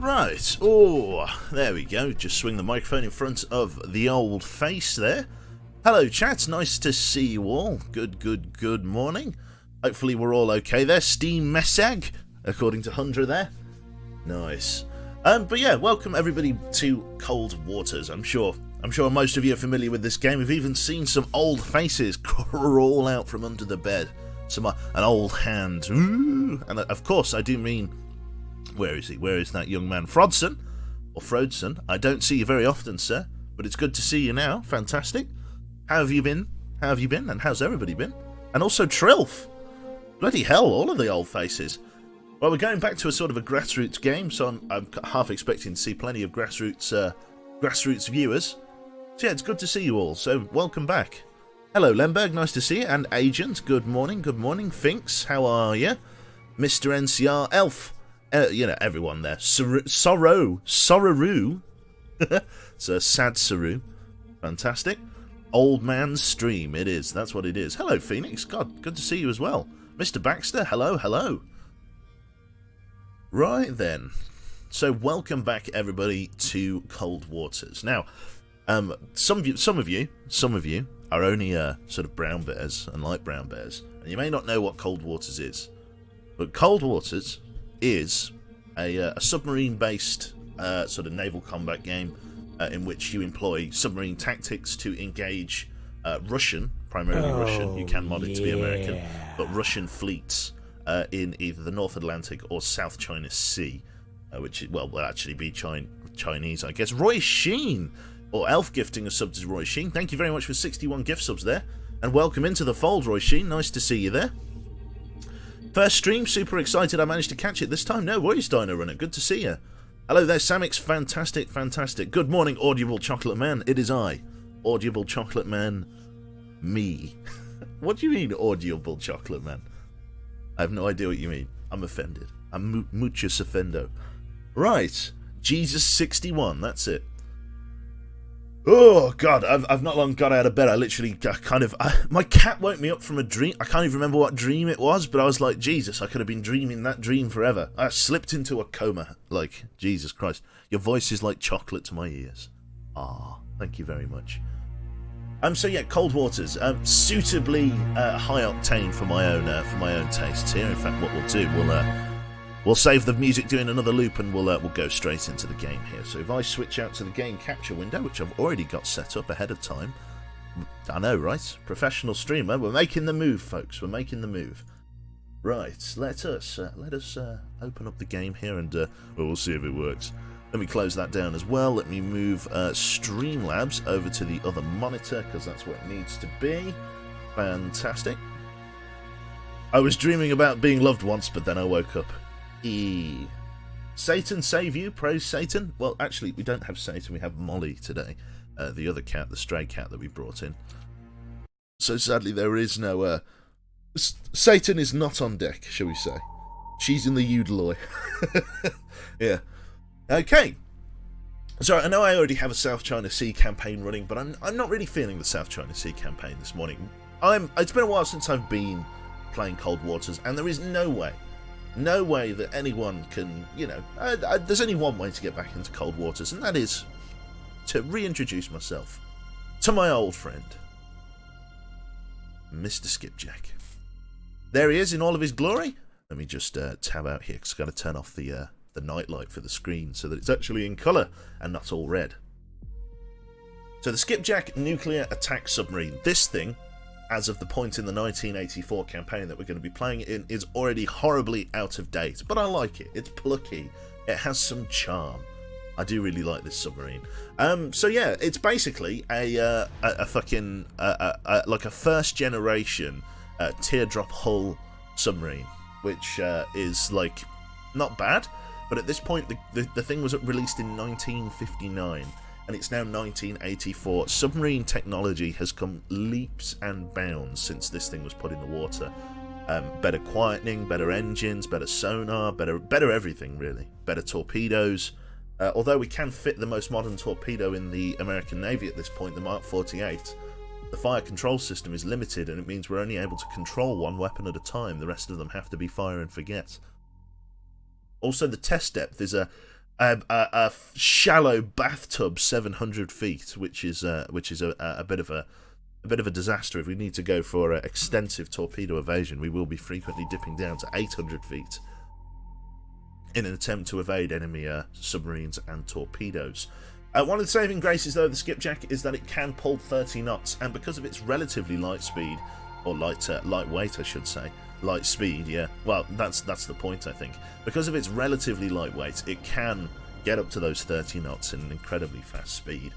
Right, oh, there we go. Just swing the microphone in front of the old face there. Hello, chat. Nice to see you all. Good morning. Hopefully we're all okay there. Steam Messag, according to Hundra there. Nice. But yeah, welcome everybody to Cold Waters. I'm sure most of you are familiar with this game. We've even seen some old faces crawl out from under the bed. An old hand. Ooh. And of course, I do mean, where is he? Where is that young man? Frodson, or Frodson. I don't see you very often, sir, but it's good to see you now. Fantastic. How have you been? And how's everybody been? And also Trilf. Bloody hell, all of the old faces. Well, we're going back to a sort of a grassroots game, so I'm half expecting to see plenty of grassroots viewers. So yeah, it's good to see you all, so welcome back. Hello, Lemberg, nice to see you, and Agent, good morning. Finks, how are you? Mr. NCR, Elf, everyone there. Sorrow, it's a sad Saru, fantastic. Old man's stream, it is, that's what it is. Hello, Phoenix, God, good to see you as well. Mr. Baxter, hello. Right then, so welcome back everybody to Cold Waters. Now, some of you are only sort of brown bears and light brown bears, and you may not know what Cold Waters is. But Cold Waters is a submarine-based sort of naval combat game in which you employ submarine tactics to engage primarily Russian. You can mod it to be American, but Russian fleets in either the North Atlantic or South China Sea, which will actually be Chinese, I guess. Roy Sheen, or Elf gifting a sub to Roy Sheen. Thank you very much for 61 gift subs there. And welcome into the fold, Roy Sheen. Nice to see you there. First stream, super excited I managed to catch it this time. No worries, Dino Runner. Good to see you. Hello there, Samix. Fantastic. Good morning, Audible Chocolate Man. It is I, Audible Chocolate Man, me. What do you mean, Audible Chocolate Man? I have no idea what you mean. I'm offended. I'm muchos offendo. Right. Jesus61, that's it. Oh, God, I've not long got out of bed. I literally my cat woke me up from a dream. I can't even remember what dream it was, but I was like, Jesus, I could have been dreaming that dream forever. I slipped into a coma. Like, Jesus Christ. Your voice is like chocolate to my ears. Ah, thank you very much. So yeah, Cold Waters, suitably high octane for my own tastes here. In fact, what we'll do, we'll save the music doing another loop, and we'll go straight into the game here. So if I switch out to the game capture window, which I've already got set up ahead of time, I know, right? Professional streamer, we're making the move, folks. We're making the move. Right, let us open up the game here, and we'll see if it works. Let me close that down as well. Let me move Streamlabs over to the other monitor, because that's where it needs to be. Fantastic. I was dreaming about being loved once, but then I woke up. Satan save you, praise Satan. Well, actually, we don't have Satan, we have Molly today. The other cat, the stray cat that we brought in. So sadly, there is no... Satan is not on deck, shall we say. She's in the Udaloy. Yeah. Okay, so I know I already have a South China Sea campaign running, but I'm not really feeling the South China Sea campaign this morning. It's been a while since I've been playing Cold Waters, and there is no way that anyone can, there's only one way to get back into Cold Waters, and that is to reintroduce myself to my old friend, Mr. Skipjack. There he is in all of his glory. Let me just tab out here, because I've got to turn off the nightlight for the screen so that it's actually in colour and not all red. So the Skipjack nuclear attack submarine. This thing, as of the point in the 1984 campaign that we're going to be playing it in, is already horribly out of date. But I like it. It's plucky. It has some charm. I do really like this submarine. So yeah, it's basically a fucking like a first generation teardrop hull submarine, which is like not bad. But at this point, the thing was released in 1959, and it's now 1984. Submarine technology has come leaps and bounds since this thing was put in the water. Better quietening, better engines, better sonar, better everything, really. Better torpedoes. Although we can fit the most modern torpedo in the American Navy at this point, the Mark 48, the fire control system is limited, and it means we're only able to control one weapon at a time. The rest of them have to be fire and forget. Also, the test depth is a a shallow bathtub 700 feet, which is a bit of a disaster. If we need to go for extensive torpedo evasion, we will be frequently dipping down to 800 feet in an attempt to evade enemy submarines and torpedoes. One of the saving graces, though, of the skipjack is that it can pull 30 knots, and because of its relatively light speed, or lightweight, I should say, light speed, yeah. Well, that's the point, I think. Because of its relatively lightweight, it can get up to those 30 knots in an incredibly fast speed.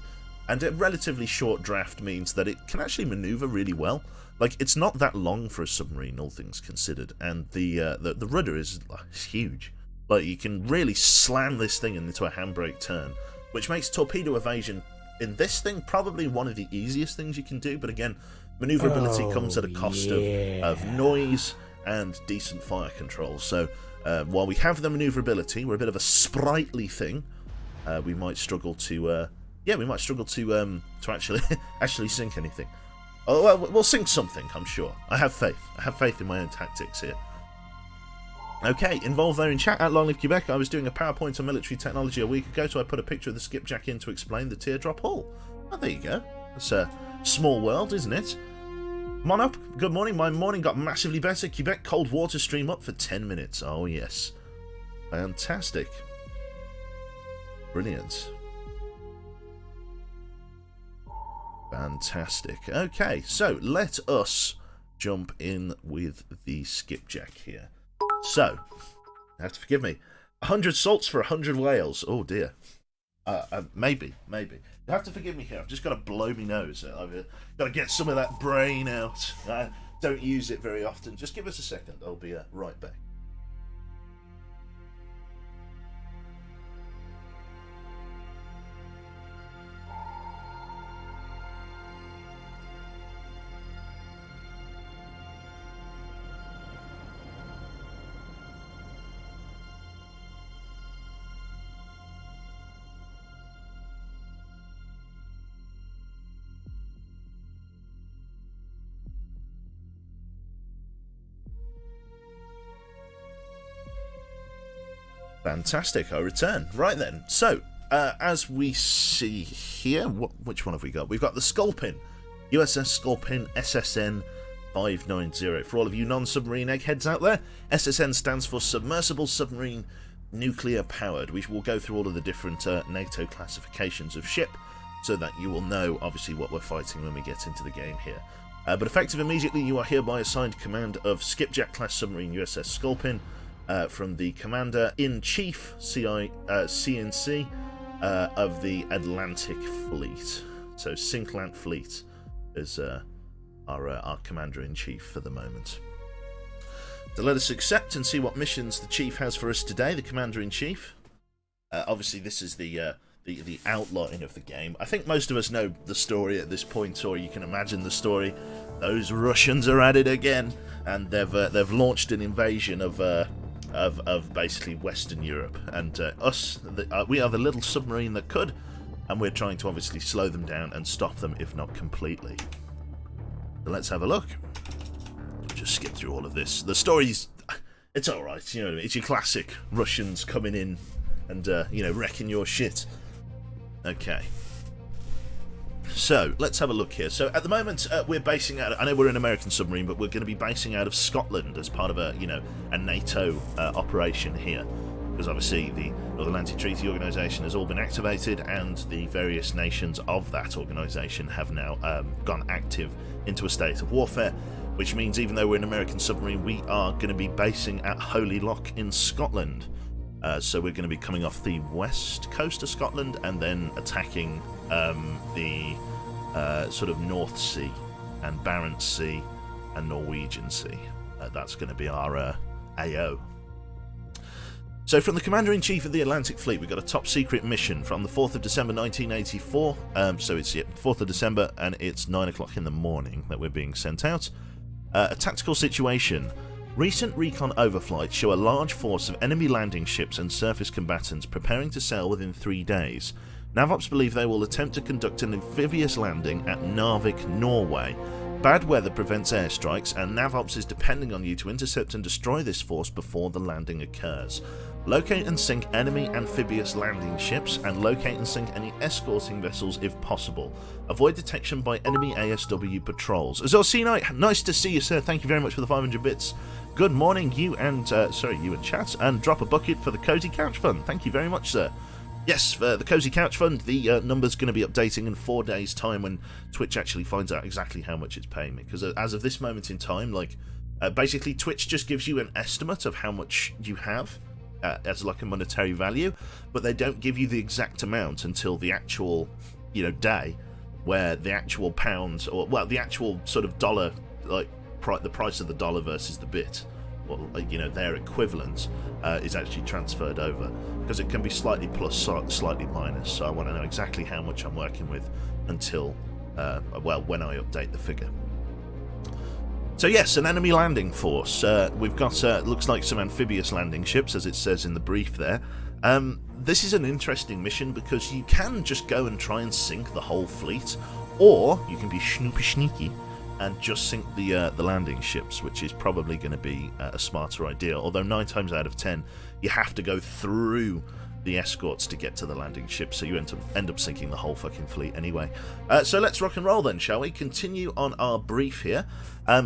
And a relatively short draft means that it can actually maneuver really well. Like, it's not that long for a submarine, all things considered, and the rudder is huge. Like, you can really slam this thing into a handbrake turn, which makes torpedo evasion in this thing probably one of the easiest things you can do. But again, maneuverability comes at a cost of noise and decent fire control. So while we have the maneuverability, we're a bit of a sprightly thing. We might struggle to actually sink anything. Oh, well, we'll sink something, I'm sure. I have faith. I have faith in my own tactics here. Okay, involved there in chat at Long Live Quebec. I was doing a PowerPoint on military technology a week ago, so I put a picture of the skipjack in to explain the teardrop hull. Oh, there you go. It's a small world, isn't it? Monop, good morning. My morning got massively better. Quebec cold water stream up for 10 minutes. Oh, yes. Fantastic. Brilliant. Fantastic. Okay, so let us jump in with the skipjack here. So, you have to forgive me. 100 salts for 100 whales. Oh dear. Maybe. You have to forgive me here. I've just got to blow my nose. I've got to get some of that brain out. I don't use it very often. Just give us a second. I'll be right back. Fantastic, I return. Right then, so, as we see here, which one have we got? We've got the Sculpin, USS Sculpin SSN 590. For all of you non-submarine eggheads out there, SSN stands for Submersible Submarine Nuclear Powered. We will go through all of the different NATO classifications of ship, so that you will know, obviously, what we're fighting when we get into the game here. But effective immediately, you are hereby assigned command of Skipjack-class submarine USS Sculpin, from the Commander-in-Chief, CNC, of the Atlantic Fleet. So Sinklant Fleet is our Commander-in-Chief for the moment. So let us accept and see what missions the Chief has for us today, the Commander-in-Chief. Obviously this is the outline of the game. I think most of us know the story at this point, or you can imagine the story. Those Russians are at it again, and they've launched an invasion of basically Western Europe, and we are the little submarine that could, and we're trying to obviously slow them down and stop them, if not completely. So let's have a look. Just skip through all of this. The story's, it's alright, you know, it's your classic Russians coming in and, wrecking your shit. Okay. So, let's have a look here. So, at the moment, we're basing out... I know we're an American submarine, but we're going to be basing out of Scotland as part of a NATO operation here. Because, obviously, the North Atlantic Treaty Organisation has all been activated, and the various nations of that organisation have now gone active into a state of warfare, which means even though we're an American submarine, we are going to be basing at Holy Loch in Scotland. So we're going to be coming off the west coast of Scotland and then attacking the sort of North Sea and Barents Sea and Norwegian Sea. That's going to be our AO. So from the Commander-in-Chief of the Atlantic Fleet, we've got a top-secret mission from the 4th of December 1984. So it's 4th of December, and it's 9 o'clock in the morning that we're being sent out. A tactical situation. Recent recon overflights show a large force of enemy landing ships and surface combatants preparing to sail within 3 days. Navops believe they will attempt to conduct an amphibious landing at Narvik, Norway. Bad weather prevents airstrikes, and Navops is depending on you to intercept and destroy this force before the landing occurs. Locate and sink enemy amphibious landing ships, and locate and sink any escorting vessels if possible. Avoid detection by enemy ASW patrols. Azor C-Knight, nice to see you, sir. Thank you very much for the 500 bits. Good morning, you and chat, and drop a bucket for the Cozy Couch Fund. Thank you very much, sir. Yes, for the Cozy Couch Fund, the number's going to be updating in 4 days' time when Twitch actually finds out exactly how much it's paying me. Because as of this moment in time, basically Twitch just gives you an estimate of how much you have as like a monetary value, but they don't give you the exact amount until the actual, day where the actual pound, or well, the actual sort of dollar, like the price of the dollar versus the bit, or their equivalent, is actually transferred over, because it can be slightly plus, slightly minus. So I want to know exactly how much I'm working with until, when I update the figure. So yes, an enemy landing force. We've got, looks like some amphibious landing ships, as it says in the brief there. This is an interesting mission because you can just go and try and sink the whole fleet, or you can be sneaky and just sink the landing ships, which is probably going to be a smarter idea. Although 9 times out of 10, you have to go through the escorts to get to the landing ship, so you end up sinking the whole fucking fleet anyway. So let's rock and roll then, shall we? Continue on our brief here.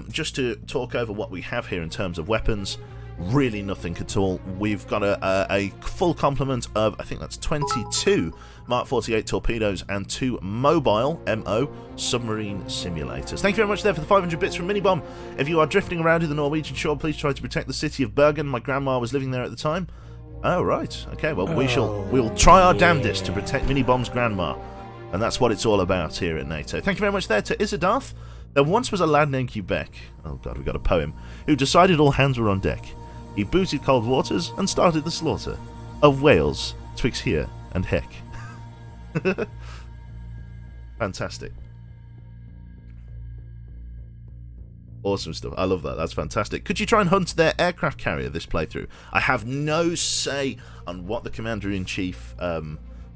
Just to talk over what we have here in terms of weapons. Really nothing at all. We've got a full complement of, I think that's 22 Mark 48 torpedoes and 2 mobile MO submarine simulators. Thank you very much there for the 500 bits from Minibomb. If you are drifting around in the Norwegian shore, please try to protect the city of Bergen. My grandma was living there at the time. Oh, right. Okay, well, we'll try our damnedest to protect Minibomb's grandma. And that's what it's all about here at NATO. Thank you very much there to Isadarth. There once was a lad named Quebec, oh god, we got a poem, who decided all hands were on deck. He booted cold waters and started the slaughter of whales twixt here and heck. Fantastic. Awesome stuff. I love that. That's fantastic. Could you try and hunt their aircraft carrier this playthrough? I have no say on what the Commander-in-Chief... I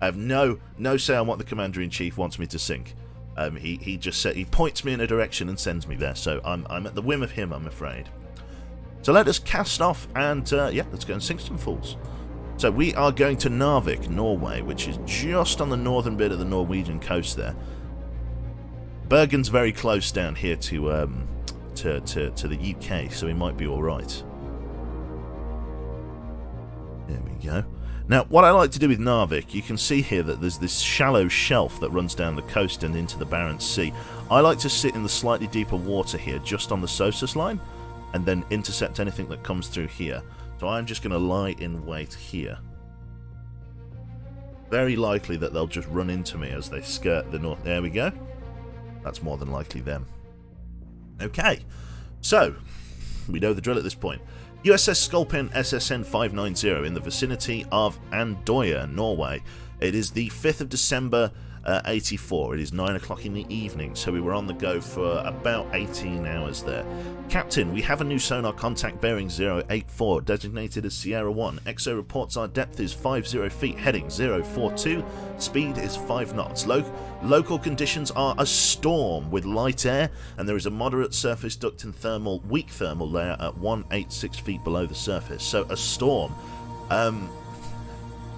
have no say on what the Commander-in-Chief wants me to sink. He just said, he points me in a direction and sends me there. So I'm at the whim of him, I'm afraid. So let us cast off and, let's go and sink some fools. So we are going to Narvik, Norway, which is just on the northern bit of the Norwegian coast there. Bergen's very close down here to the UK, so we might be alright. There we go. Now, what I like to do with Narvik, you can see here that there's this shallow shelf that runs down the coast and into the Barents Sea. I like to sit in the slightly deeper water here, just on the SOSUS line, and then intercept anything that comes through here. So I'm just going to lie in wait here. Very likely that they'll just run into me as they skirt the north. There we go. That's more than likely them. Okay, so we know the drill at this point. USS Sculpin SSN 590 in the vicinity of Andøya, Norway. It is the 5th of December 84. It is 9 o'clock in the evening, so we were on the go for about 18 hours there. Captain, we have a new sonar contact bearing 084, designated as Sierra 1. XO reports our depth is 50 feet, heading 042. Speed is 5 knots. Local conditions are a storm with light air, and there is a moderate surface duct and weak thermal layer at 186 feet below the surface. So a storm.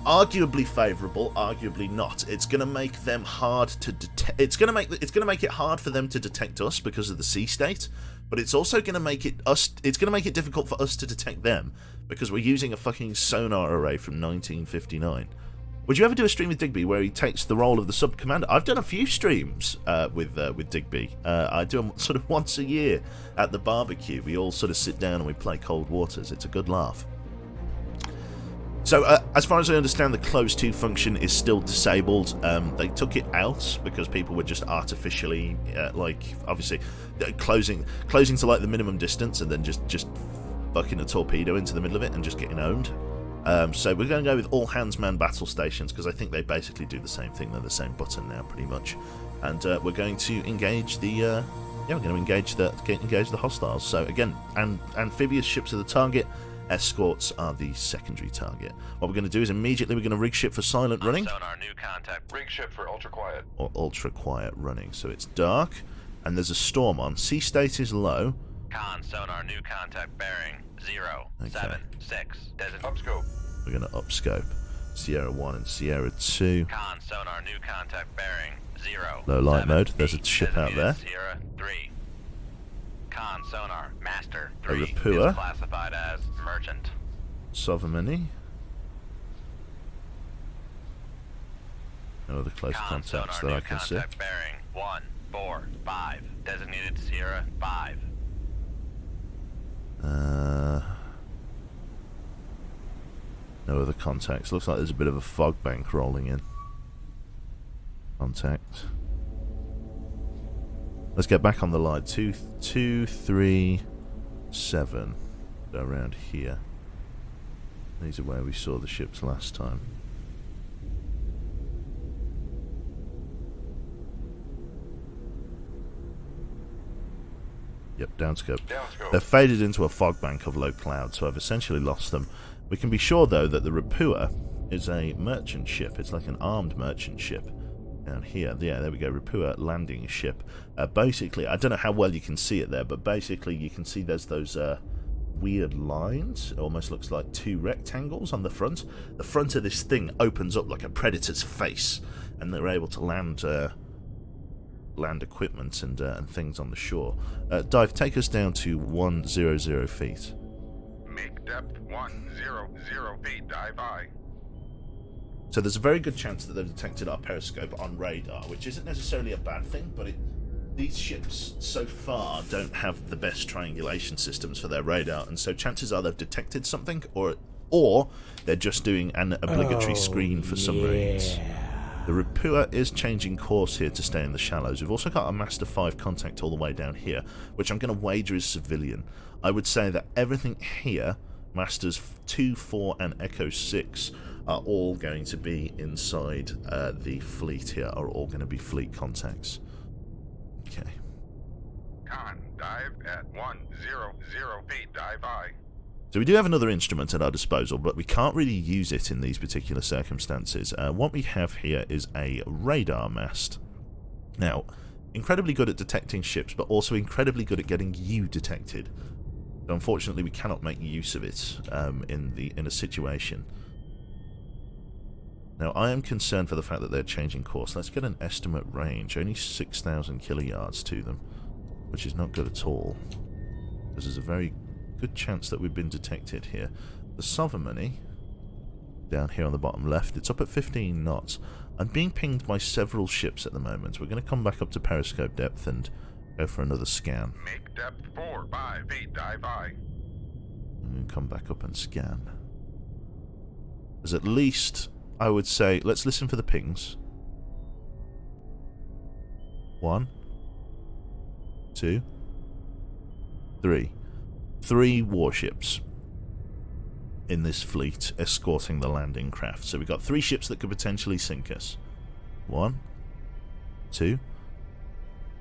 Arguably favourable, arguably not. It's going to make them hard to detect. It's going to make it hard for them to detect us because of the sea state. But it's also going to make it difficult for us to detect them because we're using a fucking sonar array from 1959. Would you ever do a stream with Digby where he takes the role of the sub commander? I've done a few streams with Digby. I do them sort of once a year at the barbecue. We all sort of sit down and we play Cold Waters. It's a good laugh. So, as far as I understand, the close to function is still disabled. They took it out because people were just artificially, obviously, closing to like the minimum distance and then just bucking a torpedo into the middle of it and just getting owned. So we're going to go with all hands man battle stations because I think they basically do the same thing. They're the same button now, pretty much. And we're going to engage the engage the hostiles. So again, amphibious ships are the target. Escorts are the secondary target. What we're going to do is immediately we're going to rig ship for silent running. Sonar new contact. Rig ship for ultra quiet. Or ultra quiet running. So it's dark and there's a storm on. Sea state is low. Con sonar new contact bearing 076. Desert up scope. We're going to upscope. Sierra 1 and Sierra 2. Con sonar, new contact bearing 0. Low light 7 mode. There's a feet, ship out there. Sierra 3. Con sonar, master 3 Rapua. is classified as merchant. Sovereigny. No other close Con contacts sonar, that I new can see. contact bearing 1, 4, 5. Designated Sierra 5. No other contacts. Looks like there's a bit of a fog bank rolling in. Contact. Let's get back on the line. 2, 3, 7. Go around here. These are where we saw the ships last time. Yep, downscope. They're faded into a fog bank of low cloud, so I've essentially lost them. We can be sure, though, that the Rapua is a merchant ship. It's like an armed merchant ship. Down here. Yeah, there we go. Rapua landing ship. Basically, I don't know how well you can see it there, but basically you can see there's those weird lines. It almost looks like two rectangles on the front. The front of this thing opens up like a predator's face, and they're able to land equipment and things on the shore. Dive, take us down to 100 feet. Make depth 100 feet, dive I. So there's a very good chance that they've detected our periscope on radar, which isn't necessarily a bad thing, but these ships so far don't have the best triangulation systems for their radar, and so chances are they've detected something, or they're just doing an obligatory screen for submarines. The Rapua is changing course here to stay in the shallows. We've also got a Master 5 contact all the way down here, which I'm going to wager is civilian. I would say that everything here, Masters 2, 4 and Echo 6, are all going to be inside the fleet here, are all going to be fleet contacts. Okay. Con, dive at 100 feet, dive I. So we do have another instrument at our disposal, but we can't really use it in these particular circumstances. What we have here is a radar mast. Now, incredibly good at detecting ships, but also incredibly good at getting you detected. So unfortunately, we cannot make use of it in a situation. Now, I am concerned for the fact that they're changing course. Let's get an estimate range. Only 6,000 kilojards to them, which is not good at all. This is a very good chance that we've been detected here. The Sovereigny, down here on the bottom left, it's up at 15 knots. I'm being pinged by several ships at the moment. We're going to come back up to periscope depth and go for another scan. Make depth 4, 5 feet, dive I. And come back up and scan. There's at least, I would say, let's listen for the pings. 1, 2, 3. 3 warships in this fleet escorting the landing craft. So we've got 3 ships that could potentially sink us. 1, 2,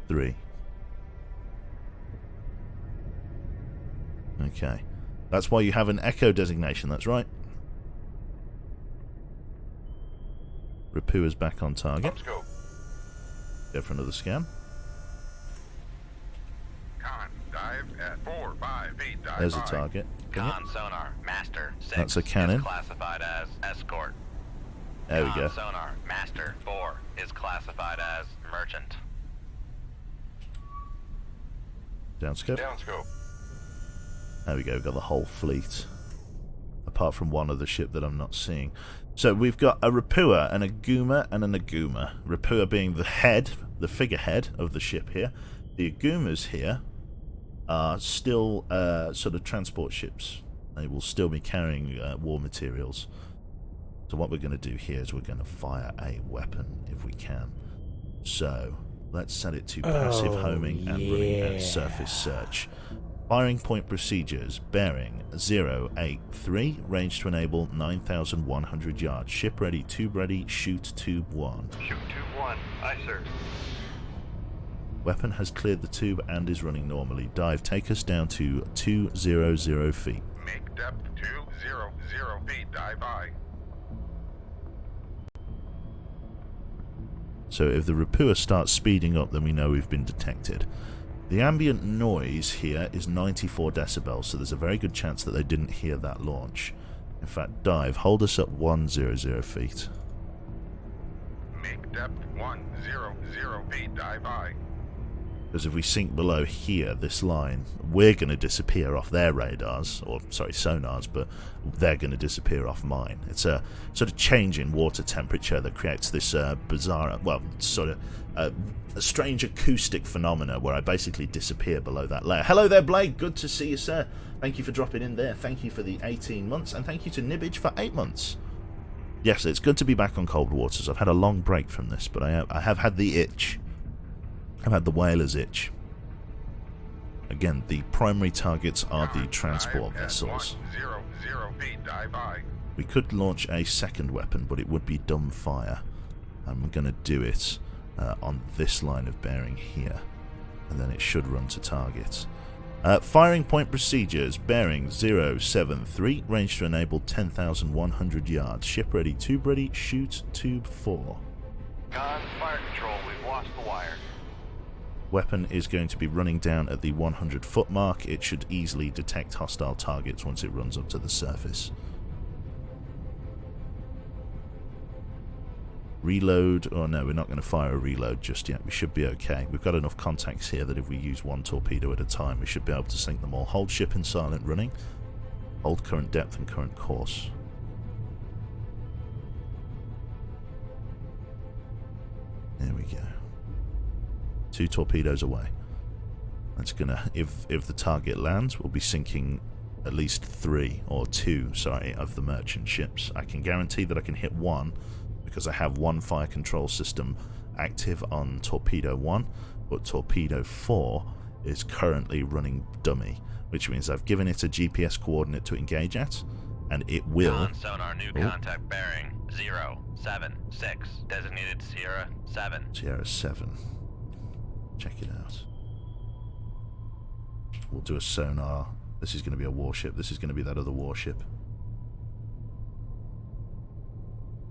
3. Okay. That's why you have an Echo designation, that's right. Rapua's back on target. Upscope. Go for another scan. Con, dive at 4, 5 feet, dive There's a I. target. Con sonar, master 6 That's a cannon. is classified as escort. There we go. Con sonar, master 4 is classified as merchant. Downscope. Downscope. There we go, we've got the whole fleet. Apart from one other ship that I'm not seeing. So we've got a Rapua, an Aguma, and an Aguma. Rapua being the head, the figurehead of the ship here. The Agumas here are still sort of transport ships. They will still be carrying war materials. So what we're going to do here is we're going to fire a weapon if we can. So let's set it to passive homing and running at surface search. Firing point procedures, bearing 083, range to enable 9,100 yards. Ship ready, tube ready, shoot tube 1. Shoot tube 1, aye sir. Weapon has cleared the tube and is running normally. Dive, take us down to 200 feet. Make depth 200 feet, dive I. So if the Rapua starts speeding up, then we know we've been detected. The ambient noise here is 94 decibels, so there's a very good chance that they didn't hear that launch. In fact, dive. Hold us at 100 feet. Make depth 100 feet. Dive high. Because if we sink below here, this line, we're going to disappear off their radars, or sorry, sonars, but they're going to disappear off mine. It's a sort of change in water temperature that creates this bizarre, well, sort of a strange acoustic phenomena where I basically disappear below that layer. Hello there, Blake. Good to see you, sir. Thank you for dropping in there. Thank you for the 18 months, and thank you to Nibbage for 8 months. Yes, it's good to be back on Cold Waters. I've had a long break from this, but I have had the itch. I've had the whaler's itch. Again, the primary targets are the transport vessels. 100 feet. Dive high. We could launch a second weapon, but it would be dumb fire. I'm going to do it on this line of bearing here, and then it should run to target. Firing point procedures, bearing 073, range to enable 10,100 yards. Ship ready, tube ready, shoot, tube 4. Con, fire control, we've lost the wire. Weapon is going to be running down at the 100 foot mark. It should easily detect hostile targets once it runs up to the surface. Reload. Oh no, we're not going to fire a reload just yet. We should be okay. We've got enough contacts here that if we use one torpedo at a time, we should be able to sink them all. Hold ship in silent running. Hold current depth and current course. There we go. 2 torpedoes away. That's gonna, if the target lands, we'll be sinking at least 3 or 2, sorry, of the merchant ships. I can guarantee that I can hit 1 because I have 1 fire control system active on torpedo 1, but torpedo 4 is currently running dummy, which means I've given it a GPS coordinate to engage at, and it will. Con, sonar, new contact bearing 076, designated Sierra 7. Sierra 7. Check it out. We'll do a sonar. This is going to be a warship. This is going to be that other warship.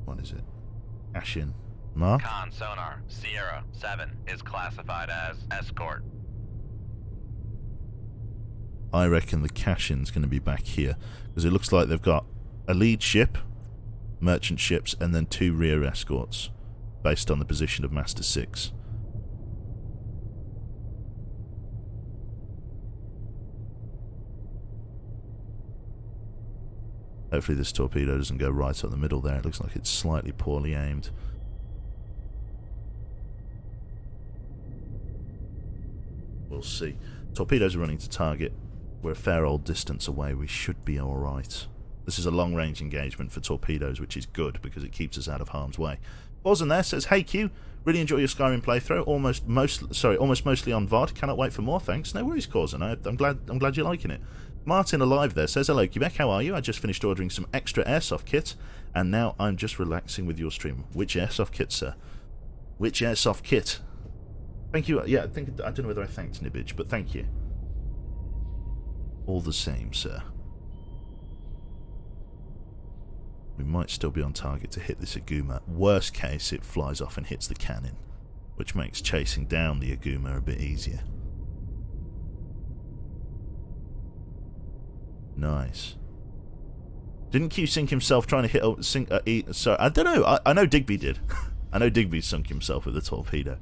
What is it? Ashin. Mark? Con, sonar, Sierra 7 is classified as escort. I reckon the Cashin's going to be back here, because it looks like they've got a lead ship, merchant ships, and then 2 rear escorts, based on the position of Master 6. Hopefully this torpedo doesn't go right up the middle there. It looks like it's slightly poorly aimed. We'll see. Torpedoes are running to target. We're a fair old distance away. We should be alright. This is a long-range engagement for torpedoes, which is good because it keeps us out of harm's way. Bosun there says, "Hey Q, really enjoy your Skyrim playthrough. Almost mostly on VOD. Cannot wait for more. Thanks. No worries, Corson. I'm glad you're liking it." Martin Alive there says, "Hello Quebec, how are you? I just finished ordering some extra airsoft kit, and now I'm just relaxing with your stream." Which airsoft kit, sir? Which airsoft kit? Thank you. Yeah, I don't know whether I thanked Nibbage, but thank you. All the same, sir. We might still be on target to hit this Aguma. Worst case, it flies off and hits the cannon, which makes chasing down the Aguma a bit easier. Nice. Didn't Q sink himself trying to hit sorry, I don't know. I know Digby did. I know Digby sunk himself with a torpedo.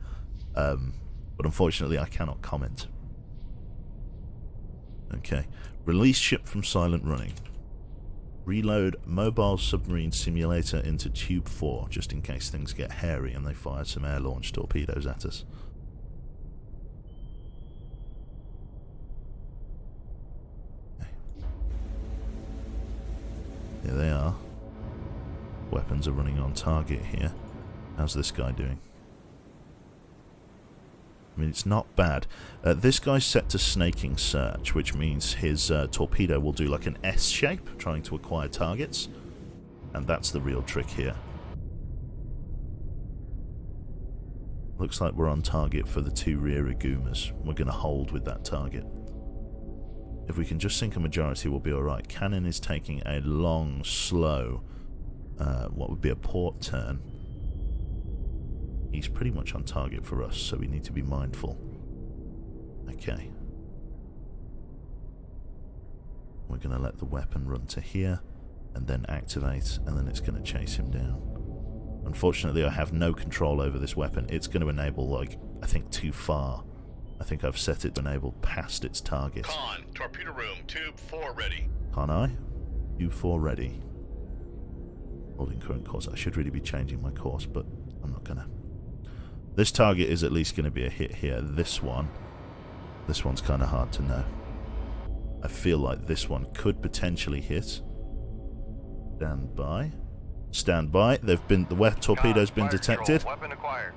But unfortunately I cannot comment. Okay. Release ship from silent running. Reload mobile submarine simulator into tube 4, just in case things get hairy and they fire some air-launched torpedoes at us. Here they are. Weapons are running on target here. How's this guy doing? I mean, it's not bad. This guy's set to snaking search, which means his torpedo will do like an S shape, trying to acquire targets. And that's the real trick here. Looks like we're on target for the 2 rear Agumas. We're going to hold with that target. If we can just sink a majority, we'll be alright. Cannon is taking a long, slow, what would be a port turn. He's pretty much on target for us, so we need to be mindful. Okay. We're going to let the weapon run to here. and then activate, and then it's going to chase him down. Unfortunately, I have no control over this weapon. It's going to enable, like, I think too far. I think I've set it to enable past its target. Con, torpedo room, tube 4 ready. Can't I? U4 ready. Holding current course. I should really be changing my course, but I'm not going to. This target is at least going to be a hit here. This one's kind of hard to know. I feel like this one could potentially hit. Stand by. Stand by. The torpedo's been detected. Weapon acquired.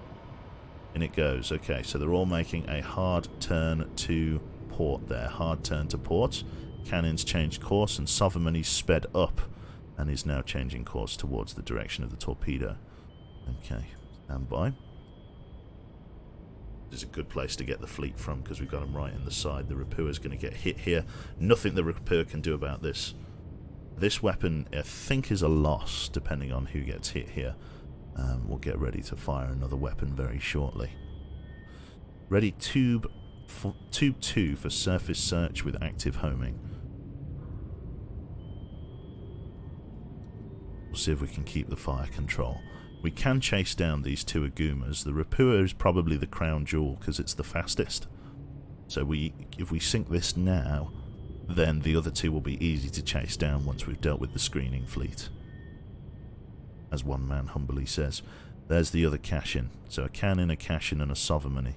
In it goes. Okay, so they're all making a hard turn to port there. Hard turn to port. Cannon's changed course, and Sovereign's sped up and is now changing course towards the direction of the torpedo. Okay, stand by. This is a good place to get the fleet from because we've got them right in the side. The Rapua's going to get hit here. Nothing the Rapua can do about this. This weapon, I think, is a loss, depending on who gets hit here. We'll get ready to fire another weapon very shortly. Ready tube 2 for surface search with active homing. We'll see if we can keep the fire control. We can chase down these 2 Agumas. The Rapua is probably the crown jewel because it's the fastest. So if we sink this now, then the other 2 will be easy to chase down once we've dealt with the screening fleet. As one man humbly says. There's the other cash-in. So a cannon, a cash-in, and a Sovereign.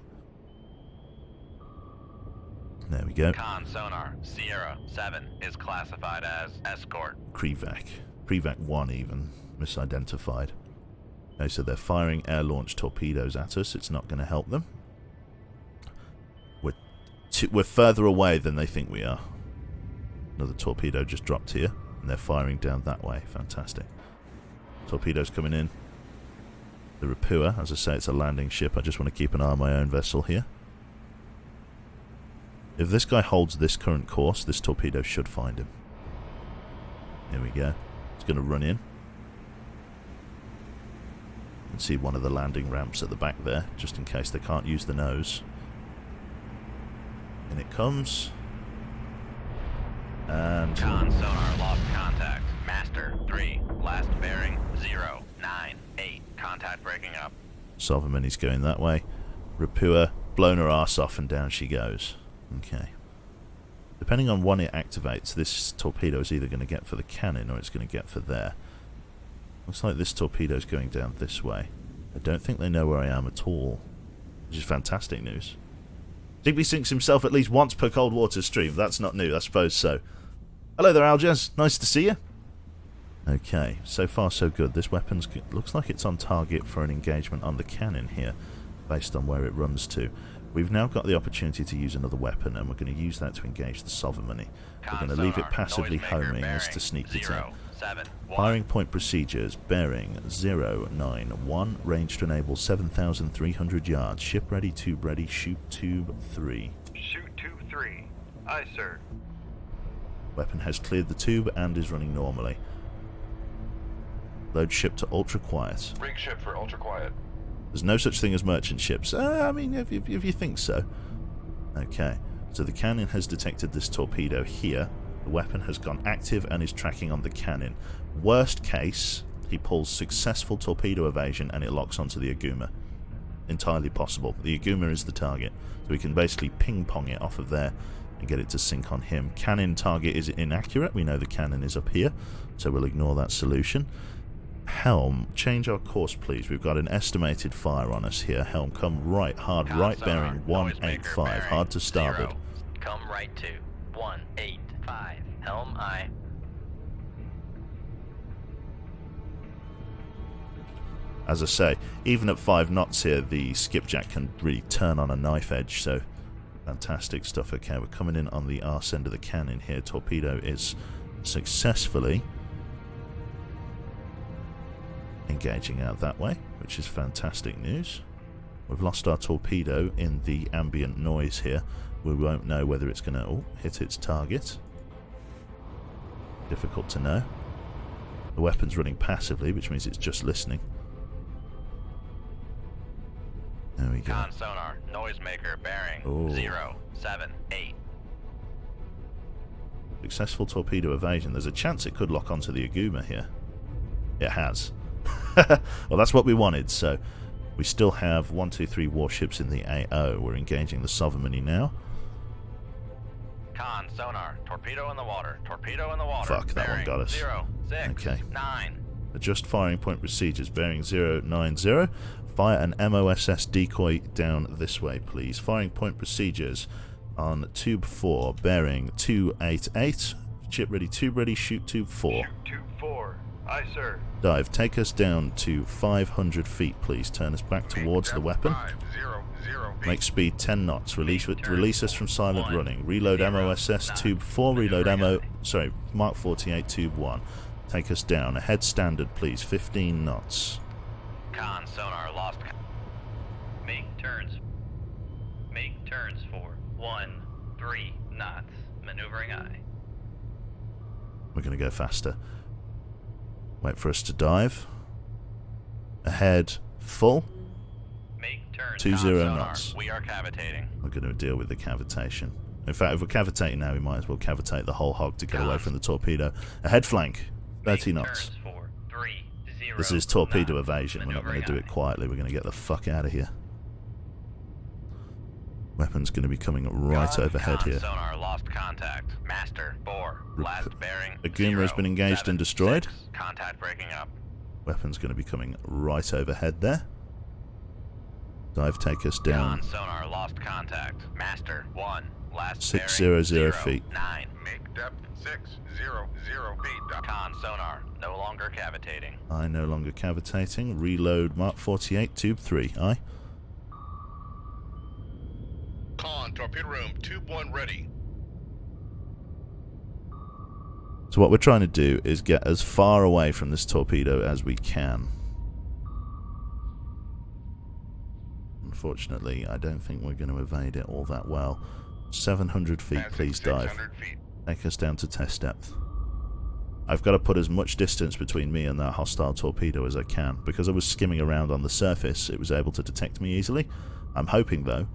There we go. Con sonar, Sierra 7 is classified as escort. Krevac. Krevac 1 even. Misidentified. Okay, so they're firing air-launched torpedoes at us. It's not going to help them. We're further away than they think we are. Another torpedo just dropped here, and they're firing down that way. Fantastic. Torpedoes coming in. The Rapua, as I say, it's a landing ship. I just want to keep an eye on my own vessel here. If this guy holds this current course, this torpedo should find him. Here we go. It's going to run in. You can see one of the landing ramps at the back there, just in case they can't use the nose. In it comes. And Con sonar lost contact. Master 3, last bearing 098. Contact breaking up. Sovereign's going that way. Rapua, blown her arse off and down she goes. Okay. Depending on when it activates, this torpedo is either going to get for the cannon or it's going to get for there. Looks like this torpedo is going down this way. I don't think they know where I am at all, which is fantastic news. Digby sinks himself at least once per Cold Water stream. That's not new, I suppose so. Hello there, Aljaz. Nice to see you. Okay, so far so good. This weapon looks like it's on target for an engagement on the cannon here, based on where it runs to. We've now got the opportunity to use another weapon, and we're going to use that to engage the Sovereign. We're going to leave it passively homing as to sneak it in. Firing point procedures, bearing 091, range to enable 7,300 yards. Ship ready, tube ready, shoot tube 3. Shoot tube 3. Aye, sir. Weapon has cleared the tube and is running normally. Load ship to ultra quiet. Rig ship for ultra quiet. There's no such thing as merchant ships. I mean, if you think so. Okay, so the cannon has detected this torpedo here. The weapon has gone active and is tracking on the cannon. Worst case, he pulls successful torpedo evasion and it locks onto the Aguma. Entirely possible. The Aguma is the target, so we can basically ping-pong it off of there and get it to sink on him. Cannon target is inaccurate. We know the cannon is up here, so we'll ignore that solution. Helm, change our course please. We've got an estimated fire on us here. Helm, come right, hard right, bearing 185, hard to starboard. 0. Come right to 185. Helm aye. As I say, even at 5 knots here, the skipjack can really turn on a knife edge, so fantastic stuff. Okay, we're coming in on the arse end of the cannon here. Torpedo is successfully engaging out that way, which is fantastic news. We've lost our torpedo in the ambient noise here. We won't know whether it's going to hit its target. Difficult to know. The weapon's running passively, which means it's just listening. There we go. Con sonar, noisemaker bearing 078. Successful torpedo evasion. There's a chance it could lock onto the Aguma here. It has. Well, that's what we wanted, so we still have 1, 2, 3 warships in the AO. We're engaging the Sovereignty now. Con, sonar, torpedo in the water, torpedo in the water. Fuck, that one got us. 0, 6, Okay. 9. Adjust firing point procedures. Bearing 090. Fire an MOSS decoy down this way, please. Firing point procedures on tube 4. Bearing 288. Chip ready, tube ready, shoot tube 4. Shoot tube 4. Aye, sir. Dive, take us down to 500 feet, please. Turn us back towards the weapon. 500 feet. Make speed 10 knots. Release us from silent running. Reload MOSS tube 4. Reload Mark 48 tube 1. Take us down. Ahead standard, please. 15 knots. Con, sonar, lost. Make turns. Make turns for 13 knots. Maneuvering aye. We're going to go faster. Wait for us to dive. Ahead, full. Make turns. 20 sonar, knots. We are cavitating. We're going to deal with the cavitation. In fact, if we're cavitating now, we might as well cavitate the whole hog to get away from the torpedo. Ahead flank, 30 knots. Turns for 30 This is torpedo knots. evasion. We're not going to do it Maneuvering quietly. We're going to get the fuck out of here. Weapon's going to be coming right Con, overhead here. sonar, lost contact. Master, 4, last bearing. Aguma has 0, been engaged 7, and destroyed. 6, contact breaking up. Weapon's going to be coming right overhead there. Dive, take us down. Con, sonar, lost contact. Master, 1, last 600 bearing. 0, feet. 9. Make depth 600 feet. Con, sonar, no longer cavitating. I no longer cavitating. Reload Mark 48, tube 3. Aye. Con, torpedo room, tube 1 ready. So what we're trying to do is get as far away from this torpedo as we can. Unfortunately, I don't think we're going to evade it all that well. 700 feet, Passing please dive. 600 feet. Take us down to test depth. I've got to put as much distance between me and that hostile torpedo as I can. Because I was skimming around on the surface, it was able to detect me easily. I'm hoping, though,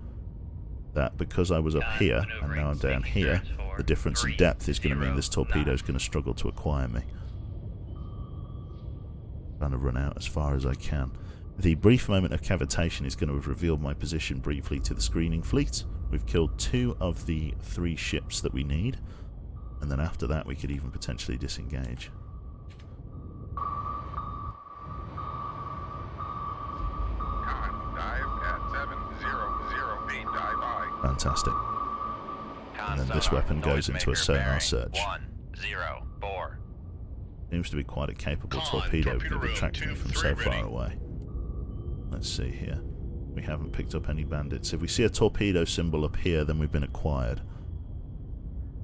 that because I was up here and now I'm down here, the difference in depth is going to mean this torpedo is going to struggle to acquire me. Trying to run out as far as I can. The brief moment of cavitation is going to have revealed my position briefly to the screening fleet. We've killed 2 of the 3 ships that we need, and then after that we could even potentially disengage. Con, dive at 700 feet. Dive aye. Fantastic. Con, And then this sonar, weapon goes into a noisemaker sonar bearing. search. 104. Seems to be quite a capable Con, torpedo torpedo because it room, tracked me tube from 3 so ready. far away. Let's see here. We haven't picked up any bandits. If we see a torpedo symbol up here, then we've been acquired.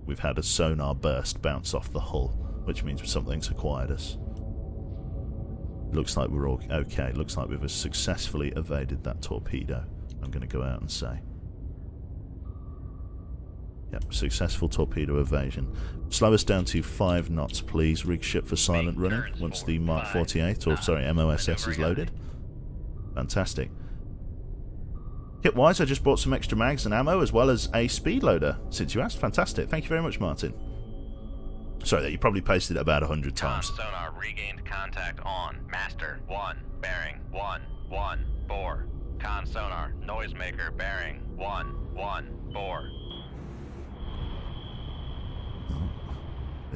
We've had a sonar burst bounce off the hull, which means something's acquired us. Looks like we're all okay. Looks like we've successfully evaded that torpedo. I'm going to go out and say. Yep, successful torpedo evasion. Slow us down to 5 knots, please. Rig ship for silent Make running turns once for the Mark 5 48, or knots. sorry, MOSS is Maneuvering loaded. Fantastic. Kit-wise, I just bought some extra mags and ammo as well as a speed loader, since you asked. Fantastic. Thank you very much, Martin. Sorry, you probably pasted it about 100 Con, times. sonar, regained contact on. Master, 1, bearing, 114. Con, sonar, noisemaker, bearing, 114.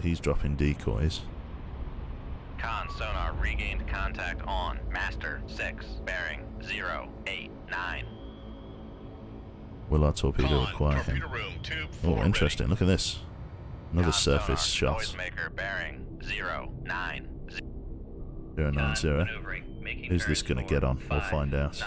He's dropping decoys. Con, sonar, regained contact on. Master, 6, bearing, 089. Will our torpedo Con, acquire him? torpedo room, tube 4 Oh, interesting. Look at this. Another Con, surface sonar, shot. noisemaker, bearing, 090. 090. Maneuvering, making Who's this turns going to for get on? We'll 5 find out. knots.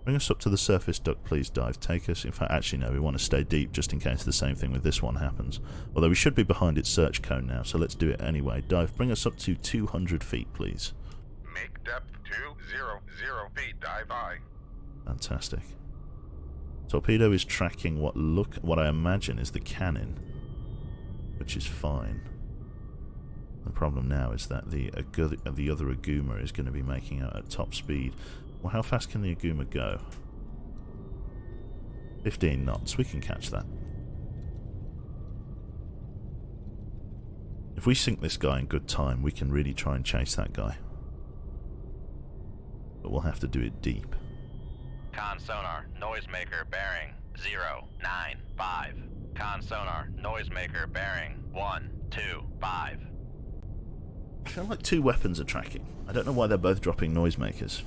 Bring us up to the surface duct, please, dive. Take us. In fact, actually, no, we want to stay deep just in case the same thing with this one happens. Although we should be behind its search cone now, so let's do it anyway. Dive, bring us up to 200 feet, please. Make depth 200 feet. Dive aye. Fantastic. Torpedo is tracking what I imagine is the cannon, which is fine. The problem now is that the other Aguma is going to be making out at top speed. Well, how fast can the Aguma go? 15 knots. We can catch that. If we sink this guy in good time, we can really try and chase that guy. But we'll have to do it deep. Con sonar, noisemaker bearing 095. Con sonar, noisemaker bearing 125. I feel like two weapons are tracking. I don't know why they're both dropping noisemakers.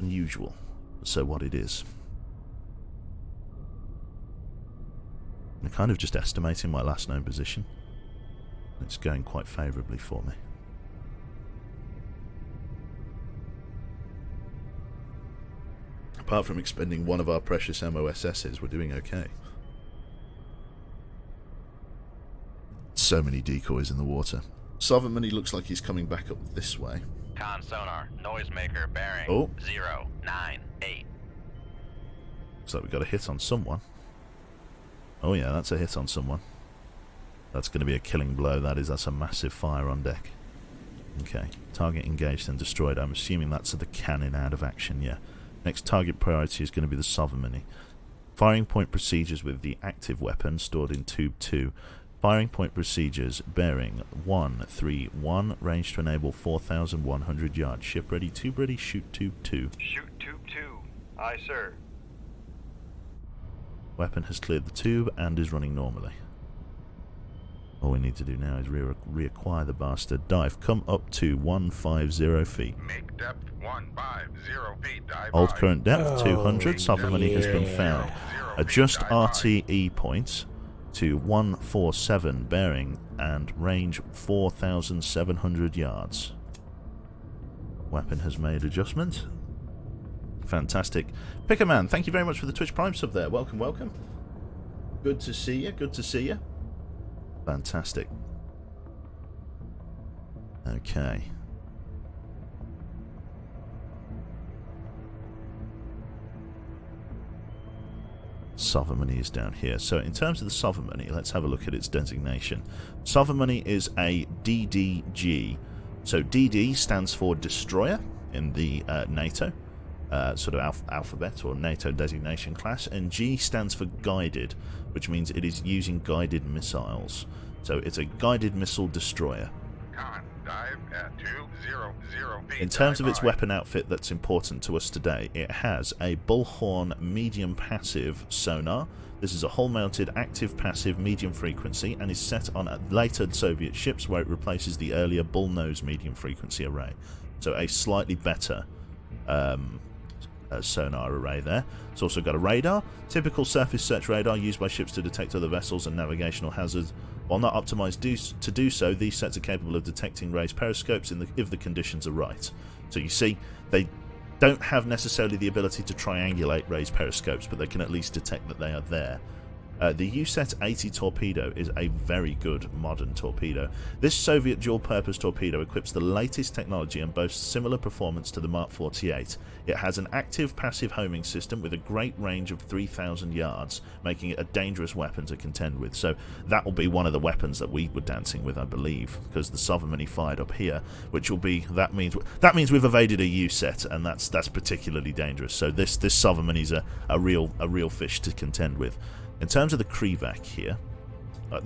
Unusual. So what it is. I'm kind of just estimating my last known position. It's going quite favourably for me. Apart from expending one of our precious MOSS's, we're doing okay. So many decoys in the water. Sovereignty looks like he's coming back up this way. Con sonar, noisemaker bearing 098. Looks like we got a hit on someone. Oh yeah, that's a hit on someone. That's going to be a killing blow, that is. That's a massive fire on deck. Okay, target engaged and destroyed. I'm assuming that's the cannon out of action, yeah. Next target priority is going to be the Sovereignty. Firing point procedures with the active weapon stored in Tube 2. Firing point procedures bearing 131, range to enable 4,100 yards. Ship ready, tube ready, shoot Tube 2. Shoot Tube 2. Aye, sir. Weapon has cleared the tube and is running normally. All we need to do now is reacquire the bastard. Dive, come up to 150 feet. Make depth 150 feet. Dive Hold high. current depth 200. Sovereignty has been found. 0 feet, Adjust dive high. RTE points to 147 bearing and range 4,700 yards. Weapon has made adjustment. Fantastic. Pickerman, thank you very much for the Twitch Prime sub there. Welcome, welcome. Good to see you, good to see you. Fantastic. Okay. Sovereignty is down here. So in terms of the Sovereignty, let's have a look at its designation. Sovereignty is a DDG. So DD stands for Destroyer in the NATO sort of alphabet or NATO designation class, and G stands for Guided, which means it is using guided missiles. So it's a guided missile destroyer. Con, dive at 200 feet. In terms of dive its high. weapon outfit that's important to us today, it has a bullhorn medium passive sonar. This is a hull-mounted active passive medium frequency and is set on later Soviet ships where it replaces the earlier bullnose medium frequency array. So a slightly better sonar array there. It's also got a radar, typical surface search radar used by ships to detect other vessels and navigational hazards. While not optimized to do so, these sets are capable of detecting raised periscopes if the conditions are right. So you see, they don't have necessarily the ability to triangulate raised periscopes, but they can at least detect that they are there. The USET 80 torpedo is a very good modern torpedo. This Soviet dual-purpose torpedo equips the latest technology and boasts similar performance to the Mark 48. It has an active passive homing system with a great range of 3,000 yards, making it a dangerous weapon to contend with. So that will be one of the weapons that we were dancing with, I believe, because the Sovereignty fired up here, which will be that means we've evaded a USET, and that's particularly dangerous. So this Sovereignty is a real fish to contend with. In terms of the Krivac here,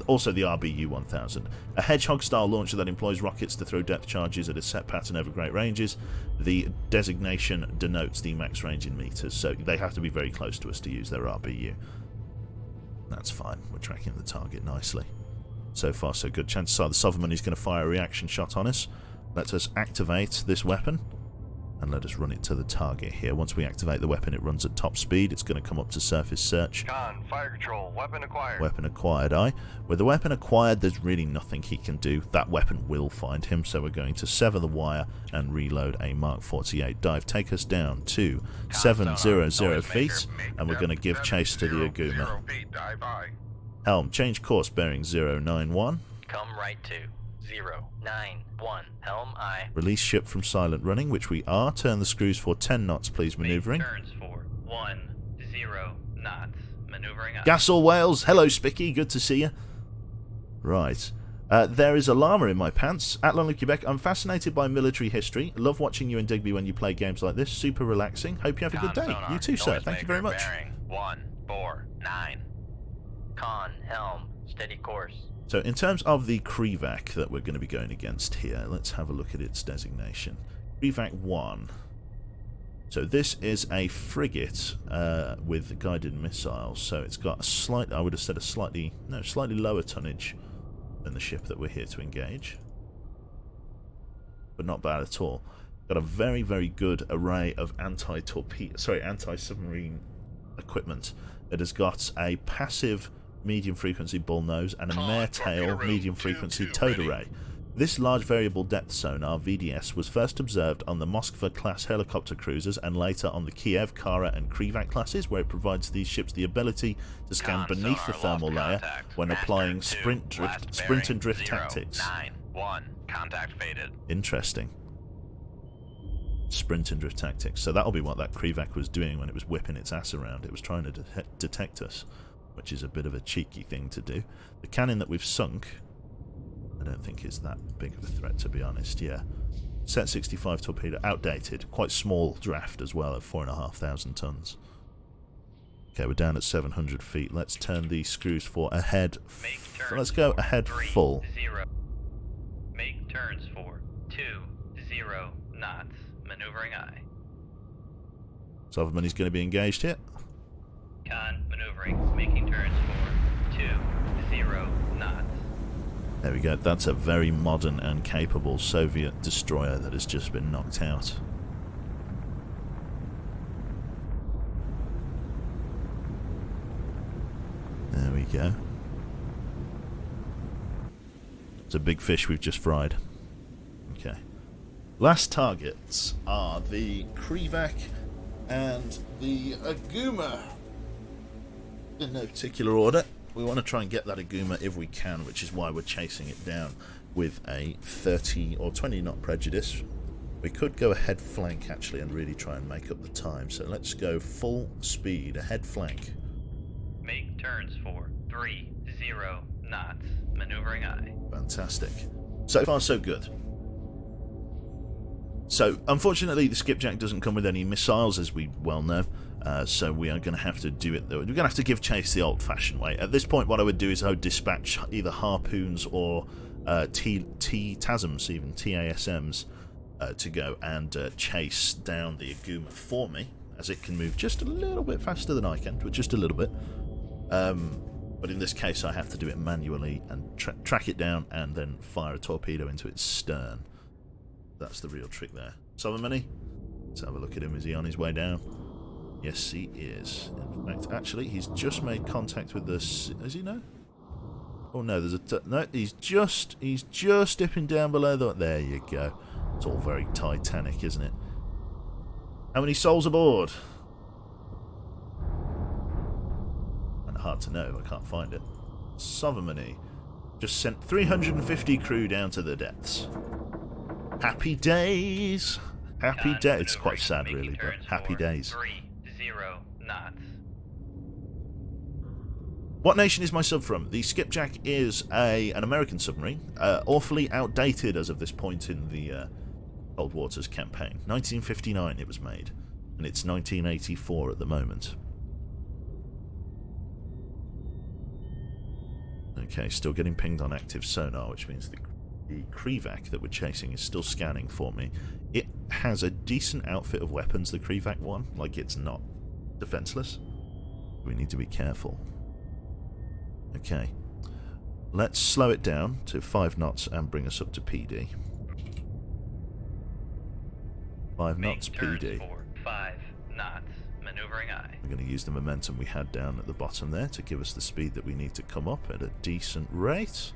also the RBU-1000, a Hedgehog-style launcher that employs rockets to throw depth charges at a set pattern over great ranges. The designation denotes the max range in meters, so they have to be very close to us to use their RBU. That's fine, we're tracking the target nicely. So far so good. Chances are the Sovereignty is going to fire a reaction shot on us. Let us activate this weapon. And let us run it to the target here. Once we activate the weapon, it runs at top speed. It's going to come up to surface search. Con, fire control, weapon acquired. Weapon acquired, aye. With the weapon acquired, there's really nothing he can do. That weapon will find him, so we're going to sever the wire and reload a Mark 48 dive. Take us down to 700 feet, and we're going to give chase to the 0 Aguma. feet. Dive high. Helm, change course bearing 091. Come right to 091. Helm aye. Release ship from silent running, which we are. Turn the screws for 10 knots, please, maneuvering. Make turns for 10 knots. Maneuvering aye. Gasol Wales, hello Spicky, good to see you. Right. There is a llama in my pants. At Lonely Quebec, I'm fascinated by military history. Love watching you and Digby when you play games like this. Super relaxing. Hope you have a good day. You too, sir. Thank you very much. Bearing 149. Con, helm, steady course. So in terms of the Krivac that we're going to be going against here, let's have a look at its designation. Krivac 1. So this is a frigate with guided missiles. So it's got a slight, I would have said a slightly lower tonnage than the ship that we're here to engage. But not bad at all. Got a very, very good array of anti-submarine equipment. It has got a passive medium-frequency bullnose and a mare-tail medium-frequency towed array. This large variable depth sonar, VDS, was first observed on the Moskva-class helicopter cruisers and later on the Kiev, Kara and Krivac classes, where it provides these ships the ability to scan beneath the thermal layer when applying sprint and drift tactics. 9-1. Contact faded. Interesting. Sprint and drift tactics. So that'll be what that Krivac was doing when it was whipping its ass around. It was trying to detect us, which is a bit of a cheeky thing to do. The cannon that we've sunk, I don't think is that big of a threat, to be honest. Yeah. Set 65 torpedo, outdated. Quite small draft as well at 4,500 tons. Okay, we're down at 700 feet. Let's turn these screws for ahead. Let's go ahead full. 0. Make turns for 20 knots. Maneuvering eye. Soverman is going to be engaged here. Con maneuvering. Making turns for 20 knots. There we go. That's a very modern and capable Soviet destroyer that has just been knocked out. There we go. It's a big fish we've just fried. Okay. Last targets are the Krivac and the Aguma. In no particular order. We want to try and get that Aguma if we can, which is why we're chasing it down with a 30 or 20 knot prejudice. We could go ahead flank actually and really try and make up the time. So let's go full speed, ahead flank. Make turns for 30 knots. Maneuvering eye. Fantastic. So far so good. So, unfortunately, the skipjack doesn't come with any missiles, as we well know, so we are going to have to do it, we're going to have to give chase the old-fashioned way. At this point, what I would do is I would dispatch either harpoons or TASMs, even TASMs, to go and chase down the Aguma for me, as it can move just a little bit faster than I can, just a little bit. But in this case, I have to do it manually and track it down and then fire a torpedo into its stern. That's the real trick there. Soverman, let's have a look at him. Is he on his way down? Yes, he is. In fact, actually, he's just made contact with the... Is he no? Oh no, there's a... No, he's just dipping down below the... There you go. It's all very Titanic, isn't it? How many souls aboard? And hard to know if I can't find it. Soverman just sent 350 crew down to the depths. Happy days! Happy days. It's quite sad, really, but happy days. 30 knots. What nation is my sub from? The Skipjack is an American submarine, awfully outdated as of this point in the Cold Waters campaign. 1959 it was made, and it's 1984 at the moment. Okay, still getting pinged on active sonar, which means the Krivac that we're chasing is still scanning for me. It has a decent outfit of weapons, the Krivac one, like it's not defenseless. We need to be careful. Okay, let's slow it down to 5 knots and bring us up to PD. 5 knots PD. 5 knots. Maneuvering eye. We're going to use the momentum we had down at the bottom there to give us the speed that we need to come up at a decent rate.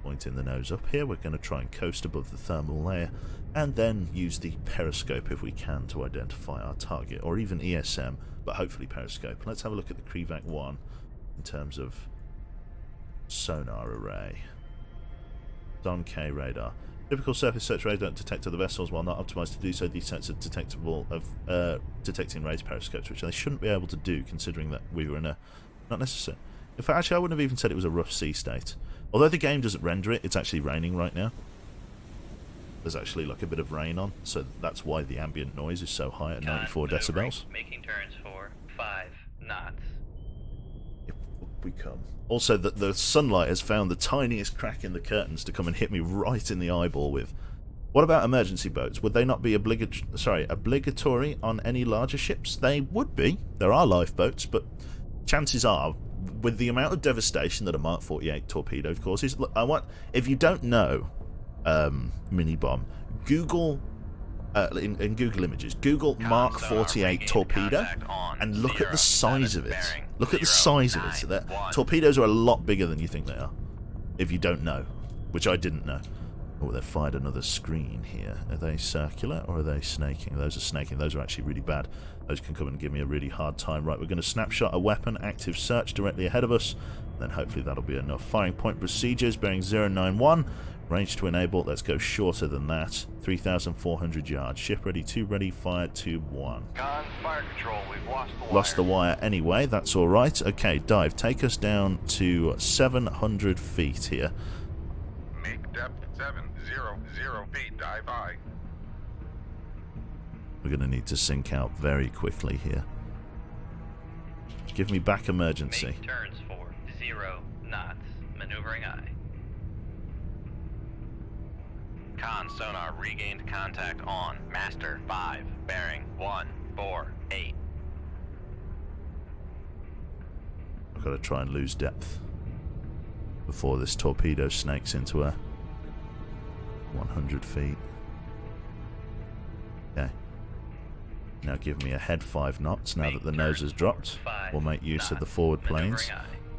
Pointing the nose up here, we're going to try and coast above the thermal layer and then use the periscope if we can to identify our target, or even ESM, but hopefully periscope. Let's have a look at the Krivac 1 in terms of sonar array. Don K radar. Typical surface search radar detect other vessels while not optimized to do so. These sets are detectable of detecting raised periscopes, which they shouldn't be able to do considering that we were in a... not necessary. In fact, actually I wouldn't have even said it was a rough sea state. Although the game doesn't render it, it's actually raining right now. There's actually like a bit of rain on, so that's why the ambient noise is so high at 94 decibels. Making turns for 5 knots. we come. Also, the sunlight has found the tiniest crack in the curtains to come and hit me right in the eyeball with. What about emergency boats? Would they not be obligatory on any larger ships? They would be. There are lifeboats, but chances are, with the amount of devastation that a Mark 48 torpedo causes, look, if you don't know mini bomb, Google in Google Images, Google Mark 48 torpedo and look at the size of it. Look at the size of it. Torpedoes are a lot bigger than you think they are, if you don't know, which I didn't know. Oh, they've fired another screen here. Are they circular or are they snaking? Those are snaking. Those are actually really bad. Those can come and give me a really hard time. Right, we're going to snapshot a weapon, active search directly ahead of us. Then hopefully that'll be enough. Firing point procedures, bearing 091. Range to enable. Let's go shorter than that. 3,400 yards. Ship ready, tube ready, fire, tube 1. Con, fire control, we've lost the wire. Lost the wire anyway, that's alright. Okay, dive. Take us down to 700 feet here. Make depth 700 feet. Dive high. We're going to need to sink out very quickly here. Give me back emergency. Make turns for 0 knots. Maneuvering aye. Con sonar regained contact on master 5, bearing 148. I've got to try and lose depth before this torpedo snakes into her. 100 feet. Okay. Now give me a head 5 knots now that the nose has dropped. We'll make use of the forward planes.